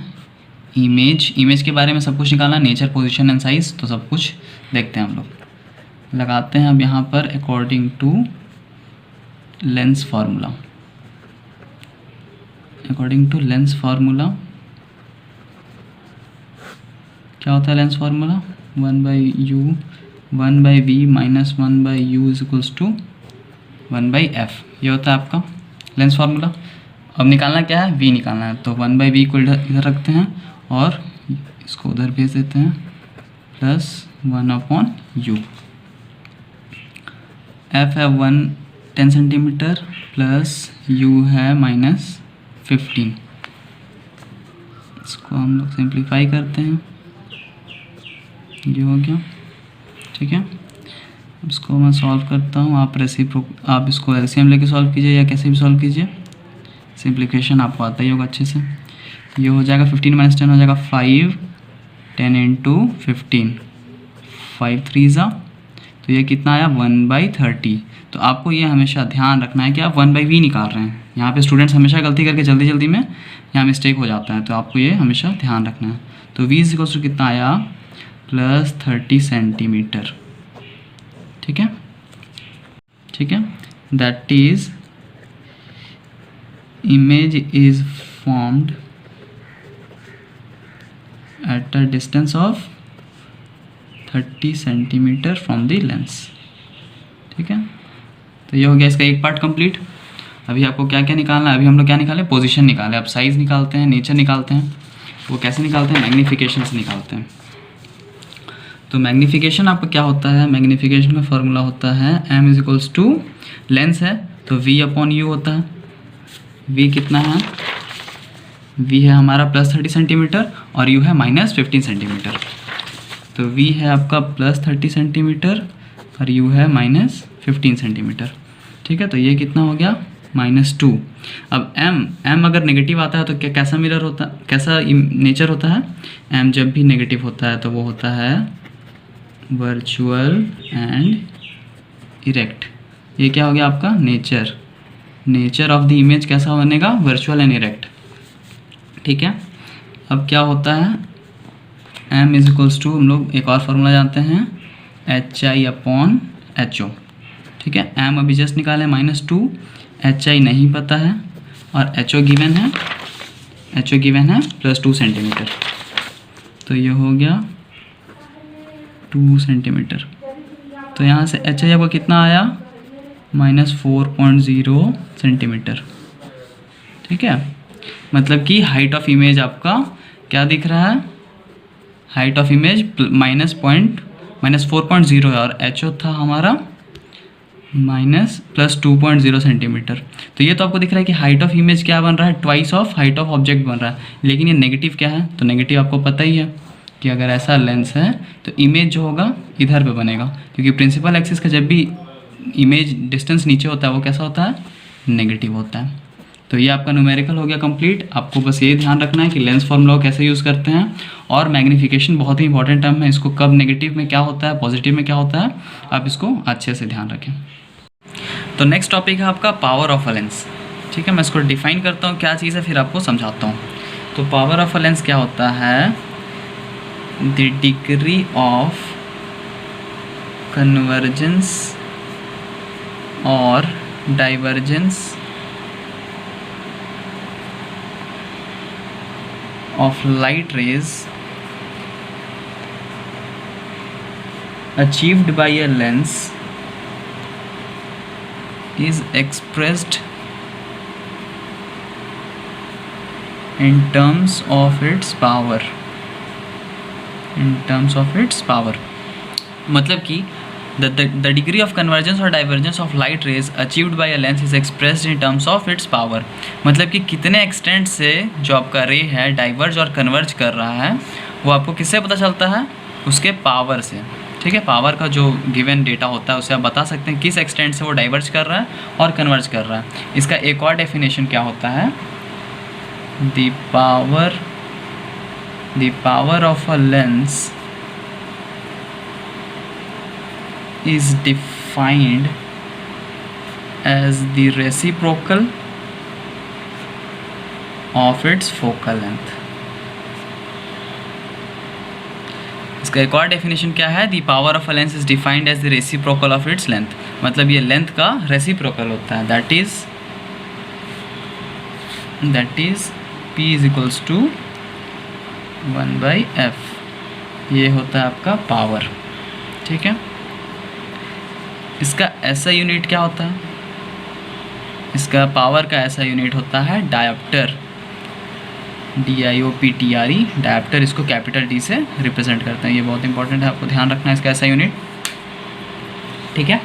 इमेज के बारे में सब कुछ निकालना, नेचर, पोजीशन एंड साइज, तो सब कुछ देखते हैं हम लोग। लगाते हैं अब यहाँ पर according to lens formula, according to lens formula क्या होता है lens formula? 1/u 1/v minus 1/u is equals to 1/f, ये होता है आपका लेंस फार्मूला। अब निकालना क्या है? v निकालना है, तो 1/v को इधर रखते हैं और इसको उधर भेज देते हैं, प्लस 1/u। f है 10 सेंटीमीटर प्लस u है -15। इसको हम लोग सिंप्लीफाई करते हैं, ये हो गया, ठीक है। इसको मैं सॉल्व करता हूँ, आप इसको एलसीएम लेके सॉल्व कीजिए या कैसे भी सॉल्व कीजिए, सिंप्लीफिकेशन आपको आता ही होगा अच्छे से। ये हो जाएगा 15 - 10 हो जाएगा 5, 10 × 15, 5 3 ज़ा, तो ये कितना आया 1/30। तो आपको ये हमेशा ध्यान रखना है कि आप 1/v निकाल रहे हैं। यहाँ पे स्टूडेंट्स हमेशा गलती करके जल्दी में यहाँ मिस्टेक हो जाता है, तो आपको ये हमेशा ध्यान रखना है। तो v इक्वल्स टू कितना आया +30 सेंटीमीटर, ठीक है, ठीक है। That is image is formed at a distance of 30 centimetre from the lens, ठीक है। तो ये हो गया इसका एक पार्ट कंप्लीट। अभी आपको क्या क्या निकालना है? अभी हम लोग क्या निकाले? पोजीशन निकाले। अब साइज़ निकालते हैं, नेचर निकालते हैं। वो कैसे निकालते हैं? मैग्नीफिकेशन से निकालते हैं। तो मैग्नीफिकेशन आपका क्या होता है? मैग्नीफिकेशन का फॉर्मूला होता है m is equals to, lens है तो v/u होता है। v कितना है? v है हमारा +30 सेंटीमीटर और u है -15 सेंटीमीटर। तो v है आपका +30 सेंटीमीटर और u है -15 सेंटीमीटर, ठीक है। तो ये कितना हो गया? -2। अब m अगर नेगेटिव आता है तो क्या कैसा मिरर होता है, कैसा नेचर होता है? m जब भी नेगेटिव होता है तो वो होता है वर्चुअल एंड इरेक्ट। ये क्या हो गया आपका? नेचर ऑफ द इमेज कैसा बनेगा? वर्चुअल एंड इरेक्ट, ठीक है। अब क्या होता है? m इज इक्वल्स टू, हम लोग एक और फार्मूला जानते हैं, HI/HO, ठीक है। m अभी जस्ट निकाले -2, HI नहीं पता है और HO गिवन है +2 सेंटीमीटर। तो ये हो गया 2 सेंटीमीटर। तो यहाँ से HI आपको कितना आया? -4.0 सेंटीमीटर, ठीक है। मतलब कि हाइट ऑफ इमेज आपका क्या दिख रहा है? हाइट ऑफ इमेज -4.0 है और HO था हमारा +2.0 सेंटीमीटर। तो ये तो आपको दिख रहा है कि हाइट ऑफ इमेज क्या बन रहा है? Twice of height of object बन रहा है। लेकिन ये नेगेटिव क्या है? तो नेगेटिव आपको पता ही है कि अगर ऐसा लेंस है तो इमेज जो होगा इधर पे बनेगा, क्योंकि प्रिंसिपल एक्सिस का जब भी इमेज डिस्टेंस नीचे होता है वो कैसा होता है? नेगेटिव होता है। तो ये आपका न्यूमेरिकल हो गया कंप्लीट। आपको बस ये ध्यान रखना है कि लेंस फार्मूला कैसे यूज़ करते हैं, और मैग्नीफिकेशन बहुत ही इंपॉर्टेंट टर्म है। इसको कब नेगेटिव में क्या होता है, पॉजिटिव में क्या होता है, आप इसको अच्छे से ध्यान रखें। तो नेक्स्ट टॉपिक है आपका पावर ऑफ अ लेंस, ठीक है। मैं इसको डिफाइन करता हूँ क्या चीज़ है, फिर आपको समझाता हूँ। तो पावर ऑफ अ लेंस क्या होता है? द डिग्री ऑफ कन्वर्जेंस और divergence of light rays achieved by a lens is expressed in terms of its power, मतलब कि the degree of convergence or divergence of light rays achieved by a lens is expressed in terms of its power। मतलब कि कितने extent से जो आपका रे है डाइवर्ज और कन्वर्ज कर रहा है वो आपको किससे पता चलता है? उसके पावर से, ठीक है। पावर का जो गिवन डेटा होता है उसे आप बता सकते हैं किस एक्सटेंट से वो डाइवर्ज कर रहा है और कन्वर्ज कर रहा है। इसका एक और डेफिनेशन क्या होता है? The power of a lens is defined as the reciprocal of its focal length। इसका एक और डेफिनेशन क्या है? The power of a lens is defined as the reciprocal of its length. मतलब ये लेंथ का रेसिप्रोकल होता है, that is P is equals to 1/f। ये होता है आपका पावर, ठीक है। इसका ऐसा यूनिट क्या होता है, इसका पावर का ऐसा यूनिट होता है डायोप्टर, DIOPTRE, डायोप्टर। इसको कैपिटल D से रिप्रेजेंट करते हैं। ये बहुत इंपॉर्टेंट है, आपको ध्यान रखना है इसका ऐसा यूनिट, ठीक है।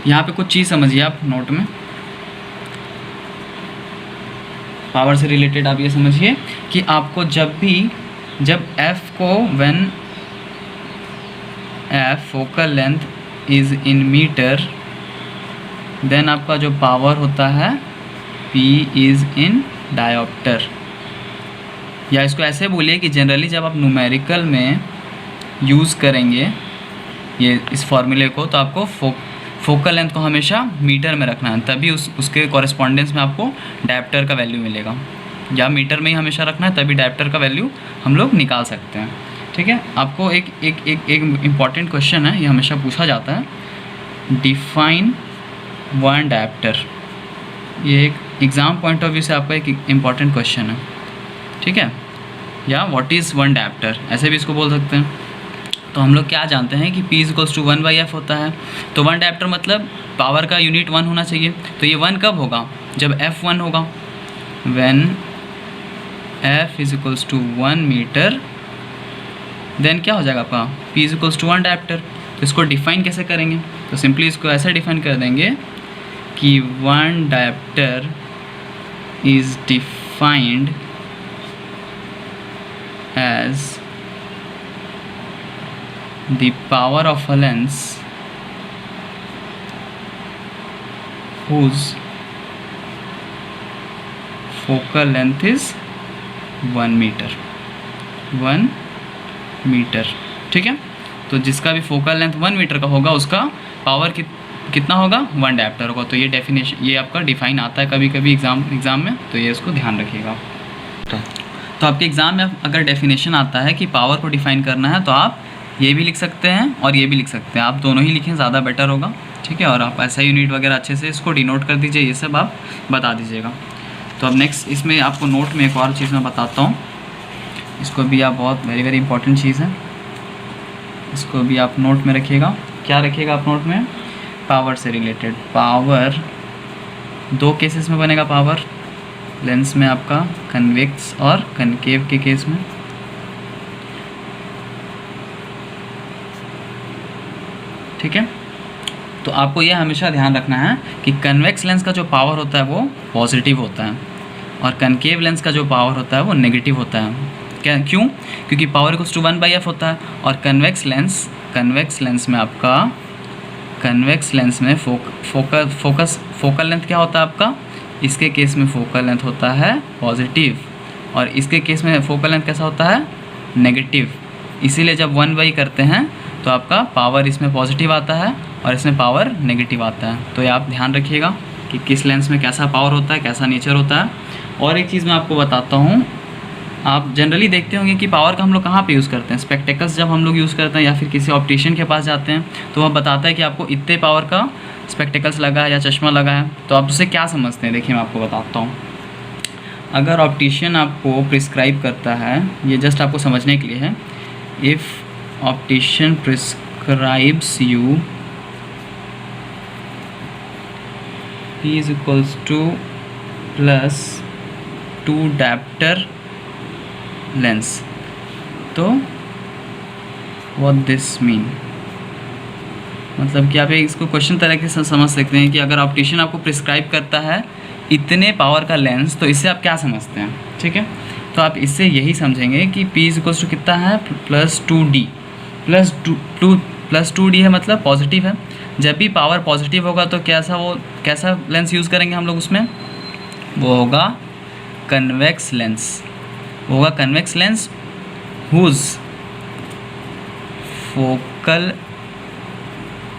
यहाँ पे कुछ चीज़ समझिए आप नोट में, पावर से रिलेटेड आप ये समझिए कि आपको जब F को when F focal length is in metre, then आपका जो पावर होता है P इज़ इन डायोप्टर। या इसको ऐसे बोलिए कि जनरली जब आप न्यूमेरिकल में यूज़ करेंगे ये इस फॉर्मूले को, तो आपको फोकल लेंथ को हमेशा मीटर में रखना है, तभी उसके कॉरेस्पॉन्डेंस में आपको डायोप्टर का वैल्यू मिलेगा। या मीटर में ही हमेशा रखना है, तभी डायोप्टर का वैल्यू हम लोग निकाल सकते हैं, ठीक है। आपको एक इम्पॉर्टेंट क्वेश्चन है, ये हमेशा पूछा जाता है, डिफाइन वन डायोप्टर। ये एक एग्ज़ाम पॉइंट ऑफ व्यू से आपका एक इम्पॉर्टेंट क्वेश्चन है, ठीक है। या व्हाट इज़ वन डायोप्टर, ऐसे भी इसको बोल सकते हैं। तो हम लोग क्या जानते हैं कि P = 1/F होता है। तो वन डायोप्टर मतलब पावर का यूनिट 1 होना चाहिए। तो ये 1 कब होगा, जब F 1 होगा। व्हेन F = 1 मीटर, देन क्या हो जाएगा आपका P = 1 डायोप्टर। तो इसको डिफाइन कैसे करेंगे, तो सिंपली इसको ऐसे डिफाइन कर देंगे कि one dioptre is defined as the power of a lens whose focal length is 1 metre, 1 metre, ठीक है। तो जिसका भी फोकल लेंथ 1 मीटर का होगा उसका पावर कितना होगा, 1 डायोप्टर होगा। तो ये डेफिनेशन, ये आपका डिफाइन आता है कभी कभी एग्ज़ाम में, तो ये इसको ध्यान रखिएगा। तो आपके एग्ज़ाम में अगर डेफिनेशन आता है कि पावर को डिफाइन करना है, तो आप ये भी लिख सकते हैं और ये भी लिख सकते हैं। आप दोनों ही लिखें, ज़्यादा बेटर होगा, ठीक है। और आप ऐसा यूनिट वगैरह अच्छे से इसको डिनोट कर दीजिए, ये सब आप बता दीजिएगा। तो अब नेक्स्ट इसमें आपको नोट में एक और चीज़ मैं बताता हूँ, इसको भी आप बहुत वेरी इंपॉर्टेंट चीज़ है, इसको भी आप नोट में रखिएगा। क्या रखिएगा आप नोट में, पावर से रिलेटेड। पावर 2 केसेस में बनेगा, पावर लेंस में आपका कन्वेक्स और कनकेव के केस में, ठीक है। तो आपको यह हमेशा ध्यान रखना है कि कन्वेक्स लेंस का जो पावर होता है वो पॉजिटिव होता है और कनकेव लेंस का जो पावर होता है वो नेगेटिव होता है। क्यों, क्योंकि पावर = 1/F होता है। और कन्वेक्स लेंस में आपका फोकल लेंथ क्या होता है आपका, इसके केस में फोकल लेंथ होता है पॉजिटिव और इसके केस में फोकल लेंथ कैसा होता है, नेगेटिव। इसीलिए जब 1/, करते हैं तो आपका पावर इसमें पॉजिटिव आता है और इसमें पावर नेगेटिव आता है। तो ये आप ध्यान रखिएगा कि किस लेंस में कैसा पावर होता है, कैसा नेचर होता है। और एक चीज़ मैं आपको बताता हूँ, आप जनरली देखते होंगे कि पावर का हम लोग कहाँ पे यूज़ करते हैं, स्पेक्टेकल्स जब हम लोग यूज़ करते हैं या फिर किसी ऑप्टिशियन के पास जाते हैं तो वह बताता है कि आपको इतने पावर का स्पेक्टेकल्स लगा है या चश्मा लगा है। तो आप उससे क्या समझते हैं, देखिए मैं आपको बताता हूँ। अगर ऑप्टिशियन आपको प्रिस्क्राइब करता है, ये जस्ट आपको समझने के लिए है, if optician prescribes you P = +2 dioptre lens, तो व्हाट दिस मीन, मतलब कि आप इसको क्वेश्चन तरीके से समझ सकते हैं कि अगर ऑप्टिशियन आपको प्रिस्क्राइब करता है इतने पावर का लेंस, तो इससे आप क्या समझते हैं, ठीक है। तो आप इससे यही समझेंगे कि P = कितना है, +2D, +2D है मतलब पॉजिटिव है। जब भी पावर पॉजिटिव होगा तो कैसा लेंस यूज़ करेंगे हम लोग उसमें, वो होगा convex lens, whose focal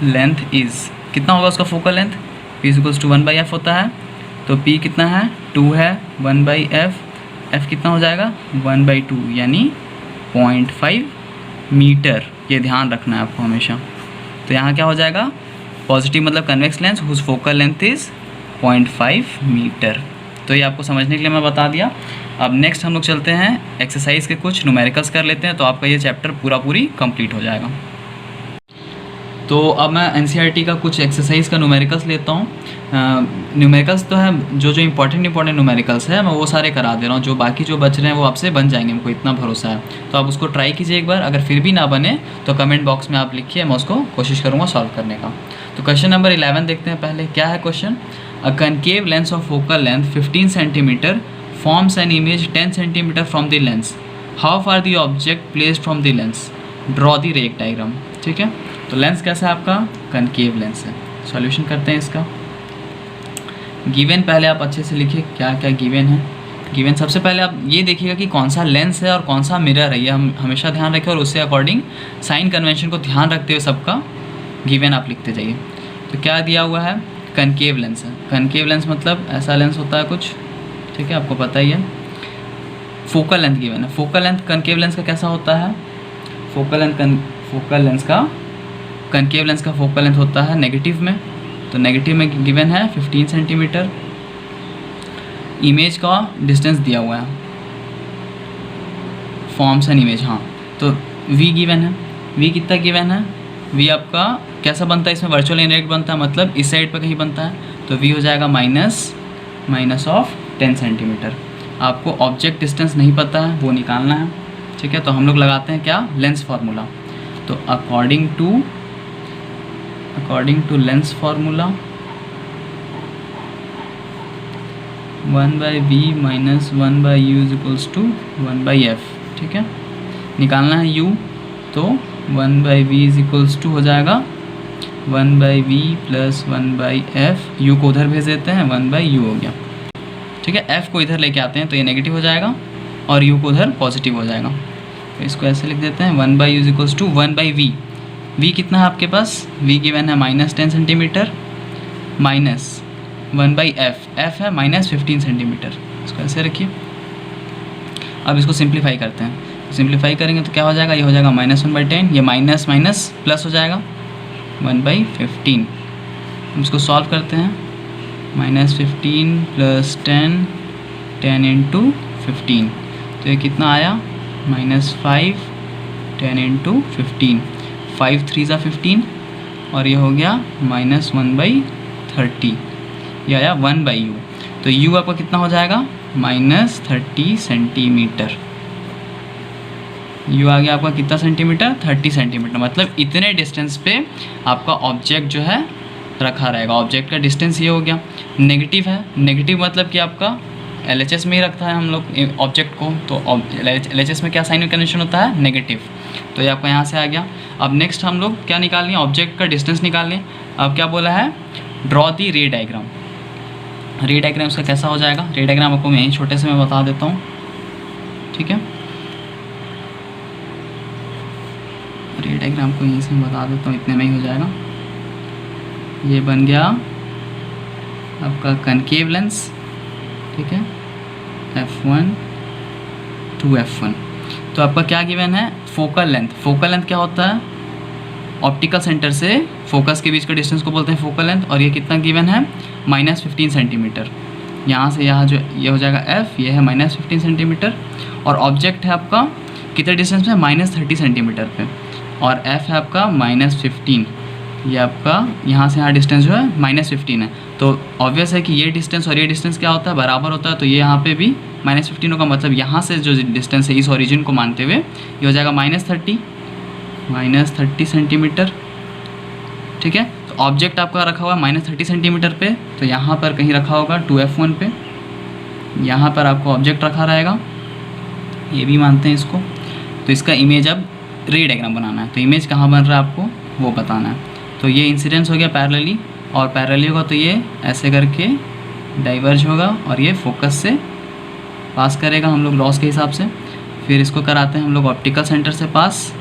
length is, कितना होगा उसका फोकल लेंथ, P = 1/F होता है। तो P कितना है, 2 है, 1/F, F कितना हो जाएगा 1/2 यानी 0.5 मीटर। ये ध्यान रखना है आपको हमेशा। तो यहाँ क्या हो जाएगा, पॉजिटिव मतलब convex lens whose focal length is 0.5 metre. तो ये आपको समझने के लिए मैं बता दिया। अब नेक्स्ट हम लोग चलते हैं एक्सरसाइज के कुछ न्यूमेरिकल्स कर लेते हैं, तो आपका ये चैप्टर पूरी कंप्लीट हो जाएगा। तो अब मैं एनसीईआरटी का कुछ एक्सरसाइज का न्यूमेरिकल्स लेता हूँ। न्यूमेरिकल्स तो है जो इंपॉर्टेंट न्यूमेरिकल्स है मैं वो सारे करा दे रहा हूँ, जो बाकी जो बच रहे हैं वो आपसे बन जाएंगे, हमको इतना भरोसा है। तो आप उसको ट्राई कीजिए एक बार, अगर फिर भी ना बने तो कमेंट बॉक्स में आप लिखिए, मैं उसको कोशिश करूँगा सॉल्व करने का। तो क्वेश्चन नंबर 11 देखते हैं पहले। क्या है question? A concave lens of focal length 15 centimetre forms an image 10 centimetre from the lens. How far the object placed from the lens, draw the ray diagram. ठीक है, तो लेंस कैसा है आपका? कनकेव लेंस है। सॉल्यूशन करते हैं इसका। गिवन पहले आप अच्छे से लिखिए क्या क्या गिवन है। गिवन सबसे पहले आप ये देखिएगा कि कौन सा लेंस है और कौन सा मिरर है, ये हम हमेशा ध्यान रखें, और उससे अकॉर्डिंग साइन कन्वेंशन को ध्यान रखते हुए सबका गिवन आप लिखते जाइए। तो क्या दिया हुआ है? कनकेव लेंस है। कनकेव लेंस मतलब ऐसा लेंस होता है कुछ, ठीक है, आपको पता ही है। फोकल लेंथ गिवन है। फोकल लेंथ कनकेव लेंस का कैसा होता है? फोकल लेंस का कनकेव लेंस का फोकल लेंथ होता है नेगेटिव में, तो नेगेटिव में गिवन है 15 सेंटीमीटर। इमेज का डिस्टेंस दिया हुआ है, फॉर्म्स एन इमेज, हाँ, तो v गिवन है। v कितना गिवन है? v आपका कैसा बनता है? इसमें वर्चुअल इनडायरेक्ट बनता है, मतलब इस साइड पर कहीं बनता है, तो v हो जाएगा माइनस ऑफ 10 सेंटीमीटर। आपको ऑब्जेक्ट डिस्टेंस नहीं पता है, वो निकालना है। ठीक है, तो हम लोग लगाते हैं क्या? Lens formula. तो according to lens formula 1/v minus 1/u is equals to 1/f। ठीक है, निकालना है u, तो 1/v इज इक्वल्स टू हो जाएगा 1/v प्लस 1/f। u को उधर भेज देते हैं, 1/u हो गया। ठीक है, f को इधर लेके आते हैं तो ये नेगेटिव हो जाएगा और u को उधर पॉजिटिव हो जाएगा। तो इसको ऐसे लिख देते हैं 1/u is equals to 1/v। v कितना है आपके पास? v गिवन है -10 सेंटीमीटर माइनस 1/f। f है -15 सेंटीमीटर। इसको ऐसे रखिए। अब इसको सिंप्लीफाई करते हैं। सिंप्लीफाई करेंगे तो क्या हो जाएगा? ये हो जाएगा -1/10, ये माइनस माइनस प्लस हो जाएगा 1/15। इसको सॉल्व करते हैं। -15 प्लस 10 इंटू 15, तो ये कितना आया? -5 10 इंटू 15, 5 3 ज़ा 15, और ये हो गया -1/30, ये आया 1/u। तो u आपका कितना हो जाएगा? -30 सेंटीमीटर। u आ गया आपका कितना सेंटीमीटर? 30 सेंटीमीटर। मतलब इतने डिस्टेंस पे आपका ऑब्जेक्ट जो है रखा रहेगा। ऑब्जेक्ट का डिस्टेंस ये हो गया। नेगेटिव है, नेगेटिव मतलब कि आपका LHS में ही रखता है हम लोग ऑब्जेक्ट को, तो LHS में क्या साइन कन्वेंशन होता है? नेगेटिव। तो ये आपका यहाँ से आ गया। अब नेक्स्ट हम लोग क्या निकाल लें? ऑब्जेक्ट का डिस्टेंस निकाल लें। अब क्या बोला है? ड्रॉ दी रे डायग्राम। रे डायग्राम उसका कैसा हो जाएगा? रे डायग्राम आपको मैं यहीं छोटे से मैं बता देता हूँ। ठीक है, रे डायग्राम को यहीं से मैं बता देता हूँ, इतने में ही हो जाएगा। ये बन गया आपका कनकेव लेंस, ठीक है, f1 to f1। तो आपका क्या गिवन है? Focal length. फोकल लेंथ क्या होता है? ऑप्टिकल सेंटर से फोकस के बीच का डिस्टेंस को बोलते हैं फोकल लेंथ। और ये कितना गिवन है? -15 सेंटीमीटर। यहाँ से यहाँ जो ये हो जाएगा f, ये है -15 सेंटीमीटर। और ऑब्जेक्ट है आपका कितने डिस्टेंस पे? -30 सेंटीमीटर पे। और f है आपका -15। ये आपका यहाँ से यहाँ डिस्टेंस जो है -15 है। तो ऑब्वियस है कि ये डिस्टेंस और ये डिस्टेंस क्या होता है? बराबर होता है। तो ये यहाँ पे भी -15 होगा, मतलब यहाँ से जो डिस्टेंस है इस ओरिजिन को मानते हुए ये हो जाएगा -30 सेंटीमीटर। ठीक है, तो ऑब्जेक्ट आपका रखा हुआ है -30 सेंटीमीटर पे, तो यहाँ पर कहीं रखा होगा 2f1 पे, यहाँ पर आपको ऑब्जेक्ट रखा रहेगा, ये भी मानते हैं इसको। तो इसका इमेज अब रे डायग्राम बनाना है। तो इमेज कहाँ बन रहा है आपको वो बताना है। तो ये इंसिडेंस हो गया पैरेलली, और पैरेलली होगा तो ये ऐसे करके डाइवर्ज होगा और ये फोकस से पास करेगा हम लोग लॉस के हिसाब से। फिर इसको कराते हैं हम लोग ऑप्टिकल सेंटर से पास।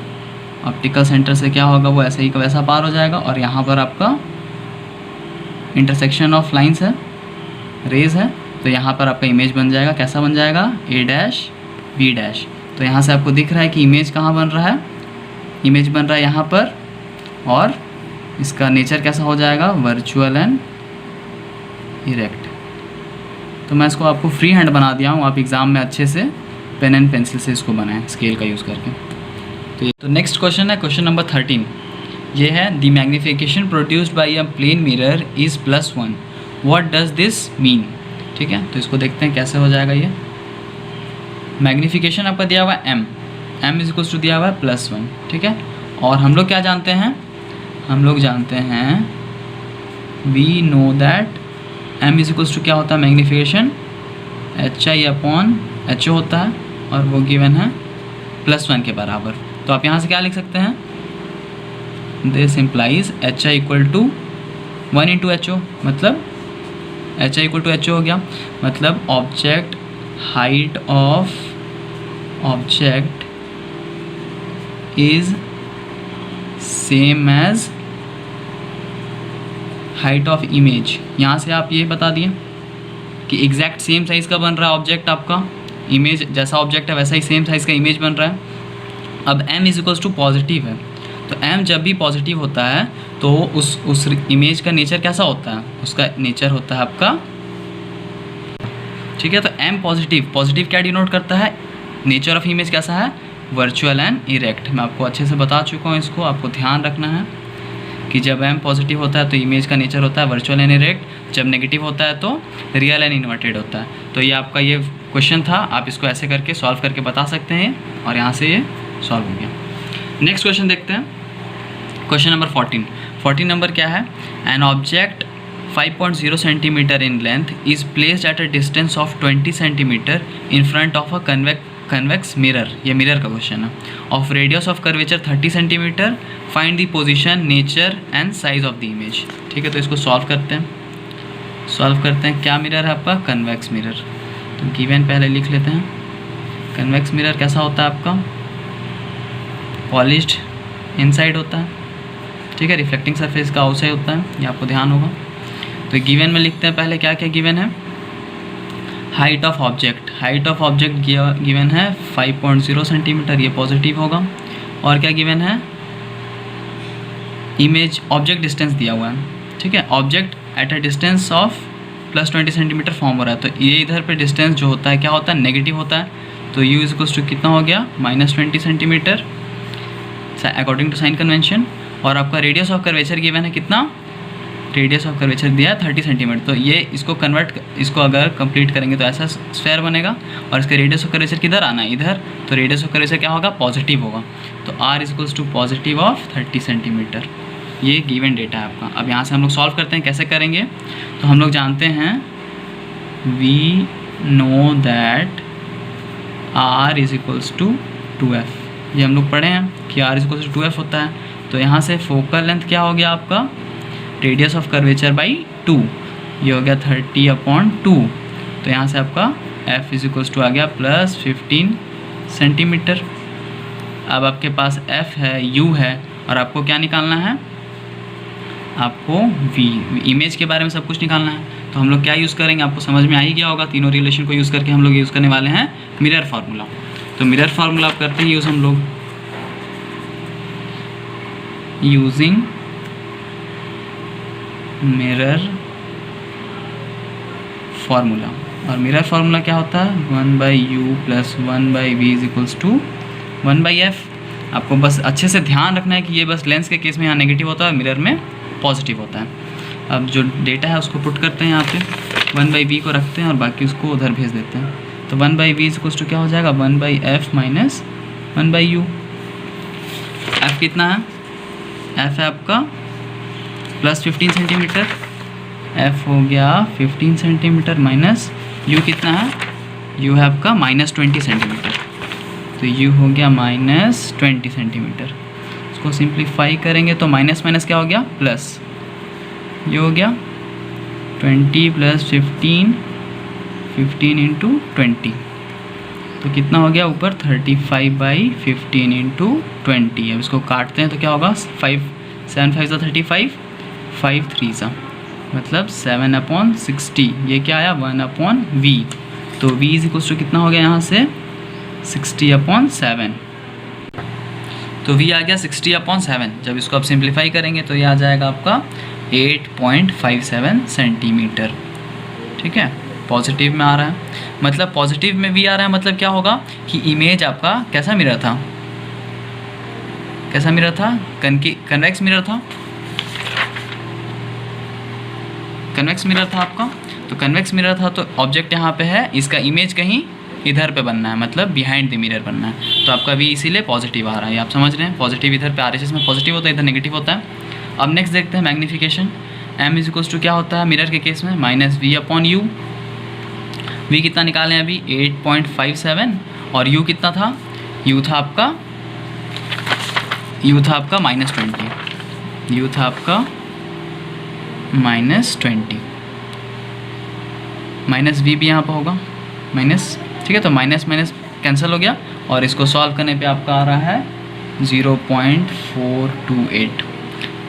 ऑप्टिकल सेंटर से क्या होगा? वो ऐसे ही का वैसा पार हो जाएगा। और यहाँ पर आपका इंटरसेक्शन ऑफ लाइंस है, रेज है, तो यहाँ पर आपका इमेज बन जाएगा। कैसा बन जाएगा? a' b'। तो यहाँ से आपको दिख रहा है कि इमेज कहाँ बन रहा है? इमेज बन रहा है यहाँ पर। और इसका नेचर कैसा हो जाएगा? Virtual and erect. तो मैं इसको आपको फ्री हैंड बना दिया हूँ, आप एग्ज़ाम में अच्छे से पेन एंड पेंसिल से इसको बनाएं स्केल का यूज़ करके। तो नेक्स्ट क्वेश्चन है क्वेश्चन नंबर 13। ये है the magnification produced by a plane mirror is +1, what does this mean. ठीक है, तो इसको देखते हैं कैसे हो जाएगा। ये मैग्नीफिकेशन आपका दिया हुआ है m इज इक्वल्स टू दिया हुआ है +1। ठीक है, और हम लोग क्या जानते हैं, हम लोग जानते हैं we know that m is equals to क्या होता है मैग्नीफिकेशन HI/HO होता है, और वो गिवन है +1 के बराबर। तो आप यहाँ से क्या लिख सकते हैं, this implies HI equal to 1 into HO, मतलब HI इक्वल टू HO हो गया। मतलब object height of object is same as height of image. यहाँ से आप ये बता दिए कि एग्जैक्ट सेम साइज़ का बन रहा है ऑब्जेक्ट, आपका इमेज जैसा ऑब्जेक्ट है वैसा ही सेम साइज़ का इमेज बन रहा है। अब m is equals to positive है, तो m जब भी पॉजिटिव होता है तो उस इमेज का नेचर कैसा होता है, उसका नेचर होता है आपका, ठीक है। तो m पॉजिटिव क्या डिनोट करता है, नेचर ऑफ इमेज कैसा है, वर्चुअल एंड इरेक्ट। मैं आपको अच्छे से बता चुका हूँ, इसको आपको ध्यान रखना है कि जब m पॉजिटिव होता है तो इमेज का नेचर होता है वर्चुअल एंड इरेक्ट, जब नेगेटिव होता है तो रियल एंड इन्वर्टेड होता है। तो ये आपका ये क्वेश्चन था, आप इसको ऐसे करके सॉल्व करके बता सकते हैं, और यहाँ से ये सॉल्व हो गया। नेक्स्ट क्वेश्चन देखते हैं, क्वेश्चन नंबर 14 नंबर क्या है, an object 5.0 centimetre in length is placed at a distance of 20 centimetre in front of a convex mirror, ये मिरर का क्वेश्चन है, of radius of curvature 30 centimetre, find the position, nature and size of the image. ठीक है, तो इसको solve करते हैं। क्या मिरर है आपका, कन्वेक्स मिरर। तो गिवन पहले लिख लेते हैं। कन्वेक्स मिरर कैसा होता है आपका, पॉलिश्ड इनसाइड होता है, ठीक है, रिफ्लेक्टिंग सरफेस का आउटसाइड होता है, ये आपको ध्यान होगा। तो गिवन में लिखते हैं पहले क्या क्या गिवन है, हाइट ऑफ ऑब्जेक्ट गिवन है 5.0 सेंटीमीटर, ये पॉजिटिव होगा। और क्या गिवन है, इमेज ऑब्जेक्ट डिस्टेंस दिया हुआ है, ठीक है, object at a distance of +20 centimetre form हो रहा है, तो ये इधर पे डिस्टेंस जो होता है क्या होता है, नेगेटिव होता है। तो u इज इक्वल्स टू कितना हो गया, -20 centimetre according to sign convention. और आपका रेडियस ऑफ कर्वेचर गिवन है कितना, रेडियस ऑफ कर्वेचर दिया है 30 सेंटीमीटर। तो ये इसको अगर कंप्लीट करेंगे तो ऐसा स्फेयर बनेगा, और इसका रेडियस ऑफ कर्वेचर किधर आना है, इधर, तो रेडियस ऑफ कर्वेचर क्या होगा, पॉजिटिव होगा। तो r is equals to positive of 30 centimetre, ये गिवन डेटा है आपका। अब यहाँ से हम लोग सॉल्व करते हैं, कैसे करेंगे, तो हम लोग जानते हैं we know that r is equals to 2f, ये हम लोग पढ़े हैं कि r is equals to 2f होता है। तो यहाँ से फोकल लेंथ क्या हो गया आपका, रेडियस ऑफ कर्वेचर बाई 2, ये हो गया 30/2। तो यहाँ से आपका f इज इक्वल्स टू आ गया +15 सेंटीमीटर। अब आपके पास f है, u है, और आपको क्या निकालना है, आपको v, इमेज के बारे में सब कुछ निकालना है। तो हम लोग क्या यूज़ करेंगे, आपको समझ में आ ही गया होगा, तीनों रिलेशन को यूज़ करके हम लोग यूज़ करने वाले हैं मिरर फार्मूला। तो मिरर फार्मूला आप करते हैं यूज़ हम लोग, यूजिंग मिरर फार्मूला। और मिरर फार्मूला क्या होता है, 1/u + 1/v is equals to 1/f। आपको बस अच्छे से ध्यान रखना है कि ये बस लेंस के केस में यहाँ नेगेटिव होता है, मिरर में पॉजिटिव होता है। अब जो डेटा है उसको पुट करते हैं यहाँ पे, 1/v को रखते हैं और बाकी उसको उधर भेज देते हैं। तो 1/v इज इक्वल्स टू क्या हो जाएगा, 1/f माइनस 1/u। f कितना है, f है आपका +15 सेंटीमीटर, f हो गया 15 सेंटीमीटर, माइनस u कितना है, u है आपका -20 सेंटीमीटर, तो u हो गया -20 सेंटीमीटर। इसको सिंप्लीफाई करेंगे तो माइनस माइनस क्या हो गया, प्लस, ये हो गया 20 + 15 इंटू 20, तो कितना हो गया ऊपर 35/15 इंटू 20। अब इसको काटते हैं तो क्या होगा, 7 5 35, 5 3 मतलब 7/60, ये क्या आया 1/v। तो v इज इक्वल्स टू कितना हो गया यहाँ से 60/7, तो v आ गया 60/7। जब इसको आप सिंप्लीफाई करेंगे तो ये आ जाएगा आपका 8.57 सेंटीमीटर, ठीक है। पॉजिटिव में आ रहा है, मतलब पॉजिटिव में भी आ रहा है, मतलब क्या होगा कि इमेज आपका कैसा मिरर था, कैसा मिरर था, कन्वेक्स मिरर था, कन्वेक्स मिरर था आपका। तो कन्वेक्स मिरर था तो ऑब्जेक्ट यहाँ पे है, इसका इमेज कहीं इधर पे बनना है, मतलब बिहाइंड द मिरर बनना है। तो आपका भी इसीलिए पॉजिटिव आ रहा है, आप समझ रहे हैं। पॉजिटिव इधर पे RHS में पॉजिटिव होता है, इधर नेगेटिव होता है। अब नेक्स्ट देखते हैं magnification. M is equals to क्या होता है मिरर के केस में, -v/u। v कितना निकालें अभी 8.57 और u कितना था, u था आपका -20, u था आपका -20, माइनस v भी यहाँ पर होगा माइनस, ठीक है। तो माइनस माइनस कैंसिल हो गया और इसको सॉल्व करने पे आपका आ रहा है 0.428,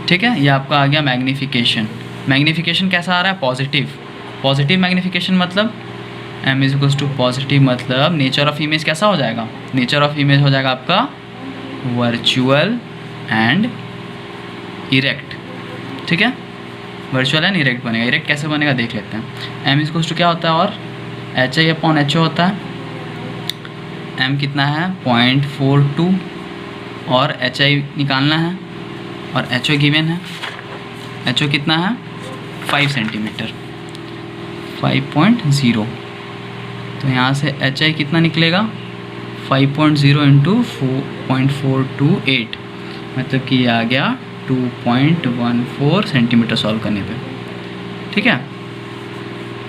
ठीक है। ये आपका आ गया मैग्नीफिकेशन। मैग्नीफिकेशन कैसा आ रहा है, पॉजिटिव, पॉजिटिव मैग्नीफिकेशन मतलब m is equals to positive, मतलब नेचर ऑफ इमेज कैसा हो जाएगा, नेचर ऑफ इमेज हो जाएगा आपका वर्चुअल एंड इरेक्ट, ठीक है। वर्चुअल एंड इरेक्ट बनेगा। इरेक्ट कैसे बनेगा देख लेते हैं। m इज इक्वल्स टू क्या होता है और HI/HO होता है। m कितना है 0.42 और HI निकालना है और HO गिवन है, HO कितना है 5 सेंटीमीटर 5.0। तो यहाँ से HI कितना निकलेगा 5.0 इंटू 4.428, मतलब कि ये आ गया 2.14 सेंटीमीटर सॉल्व करने पे, ठीक है।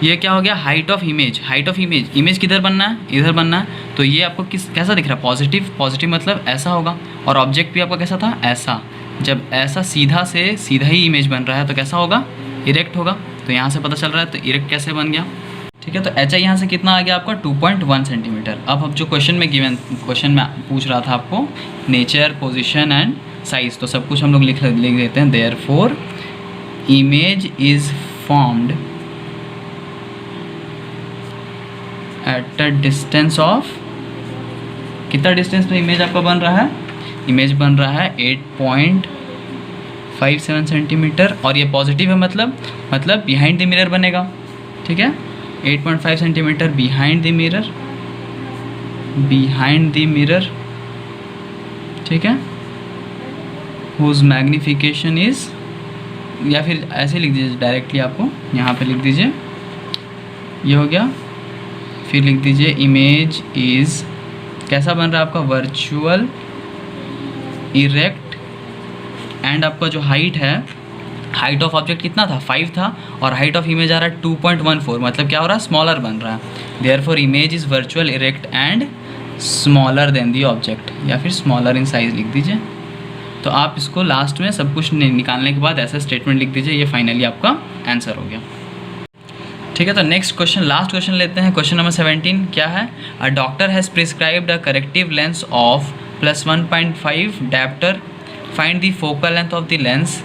ये क्या हो गया, height of image. Height of image, image किधर बनना है, इधर बनना है। तो ये आपको कैसा दिख रहा है, पॉजिटिव, पॉजिटिव मतलब ऐसा होगा। और ऑब्जेक्ट भी आपका कैसा था, ऐसा। जब ऐसा सीधा से सीधा ही इमेज बन रहा है तो कैसा होगा, इरेक्ट होगा। तो यहाँ से पता चल रहा है तो इरेक्ट कैसे बन गया, ठीक है। तो HI यहाँ से कितना आ गया आपका 2.1 सेंटीमीटर। अब जो क्वेश्चन में गिवन, क्वेश्चन में पूछ रहा था आपको नेचर, पोजिशन एंड साइज, तो सब कुछ हम लोग लिख देते हैं। Therefore image is formed at a distance of, कितना डिस्टेंस पे इमेज आपका बन रहा है, इमेज बन रहा है 8.57 सेंटीमीटर। और ये पॉजिटिव है, मतलब बिहाइंड द मिरर बनेगा, ठीक है। 8.5 सेंटीमीटर बिहाइंड द मिरर, ठीक है। हुज मैग्नीफिकेशन इज, या फिर ऐसे लिख दीजिए डायरेक्टली, आपको यहाँ पे लिख दीजिए, ये हो गया। फिर लिख दीजिए इमेज इज कैसा बन रहा है आपका, वर्चुअल, इरेक्ट एंड आपका जो हाइट है, हाइट ऑफ ऑब्जेक्ट कितना था 5 था और हाइट ऑफ इमेज आ रहा है 2.14, मतलब क्या हो रहा है, स्मॉलर बन रहा है। Therefore image is virtual, erect and smaller than the object, या फिर स्मॉलर इन साइज लिख दीजिए। तो आप इसको लास्ट में सब कुछ निकालने के बाद ऐसा स्टेटमेंट लिख दीजिए, ये फाइनली आपका आंसर हो गया, ठीक है। तो नेक्स्ट क्वेश्चन, लास्ट क्वेश्चन लेते हैं। क्वेश्चन नंबर 17 क्या है, a doctor has prescribed a corrective lens of +1.5 dioptre, find the focal length of the lens.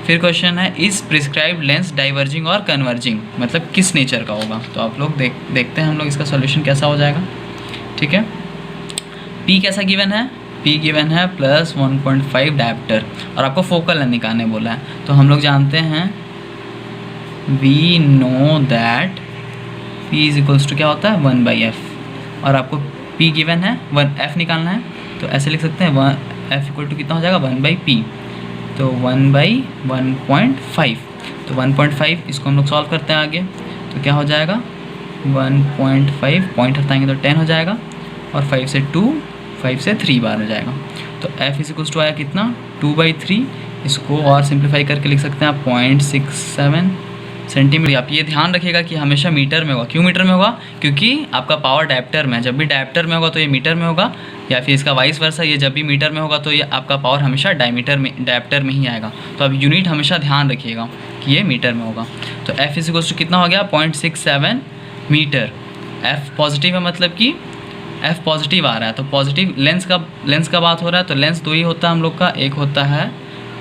फिर क्वेश्चन है इज प्रिस्क्राइब्ड लेंस डाइवर्जिंग और कन्वर्जिंग, मतलब किस नेचर का होगा। तो आप लोग देखते हैं हम लोग इसका सॉल्यूशन कैसा हो जाएगा, ठीक है। P कैसा गिवन है, P गिवन है +1.5 डायप्टर और आपको फोकल लेंथ निकालने बोला है। तो हम लोग जानते हैं we know that P is equals to क्या होता है 1/f, और आपको P गिवन है 1f निकालना है। तो ऐसे लिख सकते हैं f इक्वल टू कितना हो जाएगा 1/p, तो 1/1.5। तो 1.5 इसको हम लोग सॉल्व करते हैं आगे, तो क्या हो जाएगा 1.5, पॉइंट हटाएंगे तो 10 हो जाएगा और 5 से 2, 5 से 3 बार हो जाएगा। तो f इज इक्वल्स टू आया कितना 2/3। इसको और सिंप्लीफाई करके लिख सकते हैं आप 0.67 सेंटीमीटर। आप ये ध्यान रखिएगा कि हमेशा मीटर में होगा। क्यों मीटर में होगा, क्योंकि आपका पावर डायप्टर में है। जब भी डायप्टर में होगा तो ये मीटर में होगा, या फिर इसका वाइस वर्सा, ये जब भी मीटर में होगा तो ये आपका पावर हमेशा डायप्टर में ही आएगा। तो अब यूनिट हमेशा ध्यान रखिएगा कि ये मीटर में होगा। तो f इज इक्वल्स टू कितना हो गया 0.67 मीटर। f पॉजिटिव है, मतलब कि f पॉजिटिव आ रहा है। तो पॉजिटिव लेंस का बात हो रहा है, तो लेंस दो ही होता है हम लोग का, एक होता है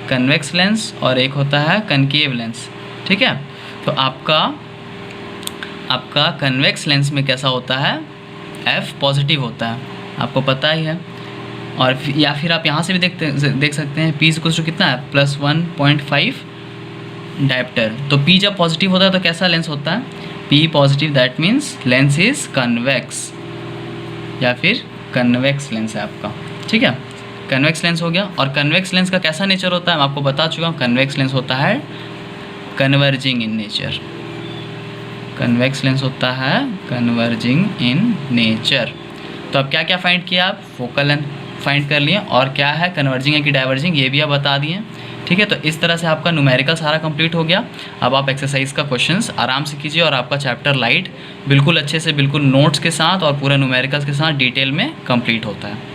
कन्वेक्स लेंस और एक होता है कनकेव लेंस, ठीक है। तो आपका कन्वेक्स लेंस में कैसा होता है, f पॉजिटिव होता है, आपको पता ही है। और या फिर आप यहाँ से भी देख सकते हैं P इक्वल्स टू कितना है +1.5 डायप्टर। तो P जब पॉजिटिव होता है तो कैसा लेंस होता है, P positive that means lens is convex या फिर कन्वेक्स लेंस है आपका, ठीक है। कन्वेक्स लेंस हो गया। और कन्वेक्स लेंस का कैसा नेचर होता है मैं आपको बता चुका हूँ। कन्वेक्स लेंस होता है converging in nature. Convex lens होता है कन्वर्जिंग इन नेचर। तो अब क्या क्या फाइंड किया आप, फोकल लेंथ फाइंड कर लिए और क्या है कन्वर्जिंग है कि डाइवर्जिंग ये भी आप बता दिए, ठीक है। तो इस तरह से आपका न्यूमेरिकल सारा कंप्लीट हो गया। अब आप एक्सरसाइज का क्वेश्चंस आराम से कीजिए और आपका चैप्टर लाइट बिल्कुल अच्छे से बिल्कुल नोट्स के साथ और पूरा न्यूमेरिकल्स के साथ डिटेल में कंप्लीट होता है।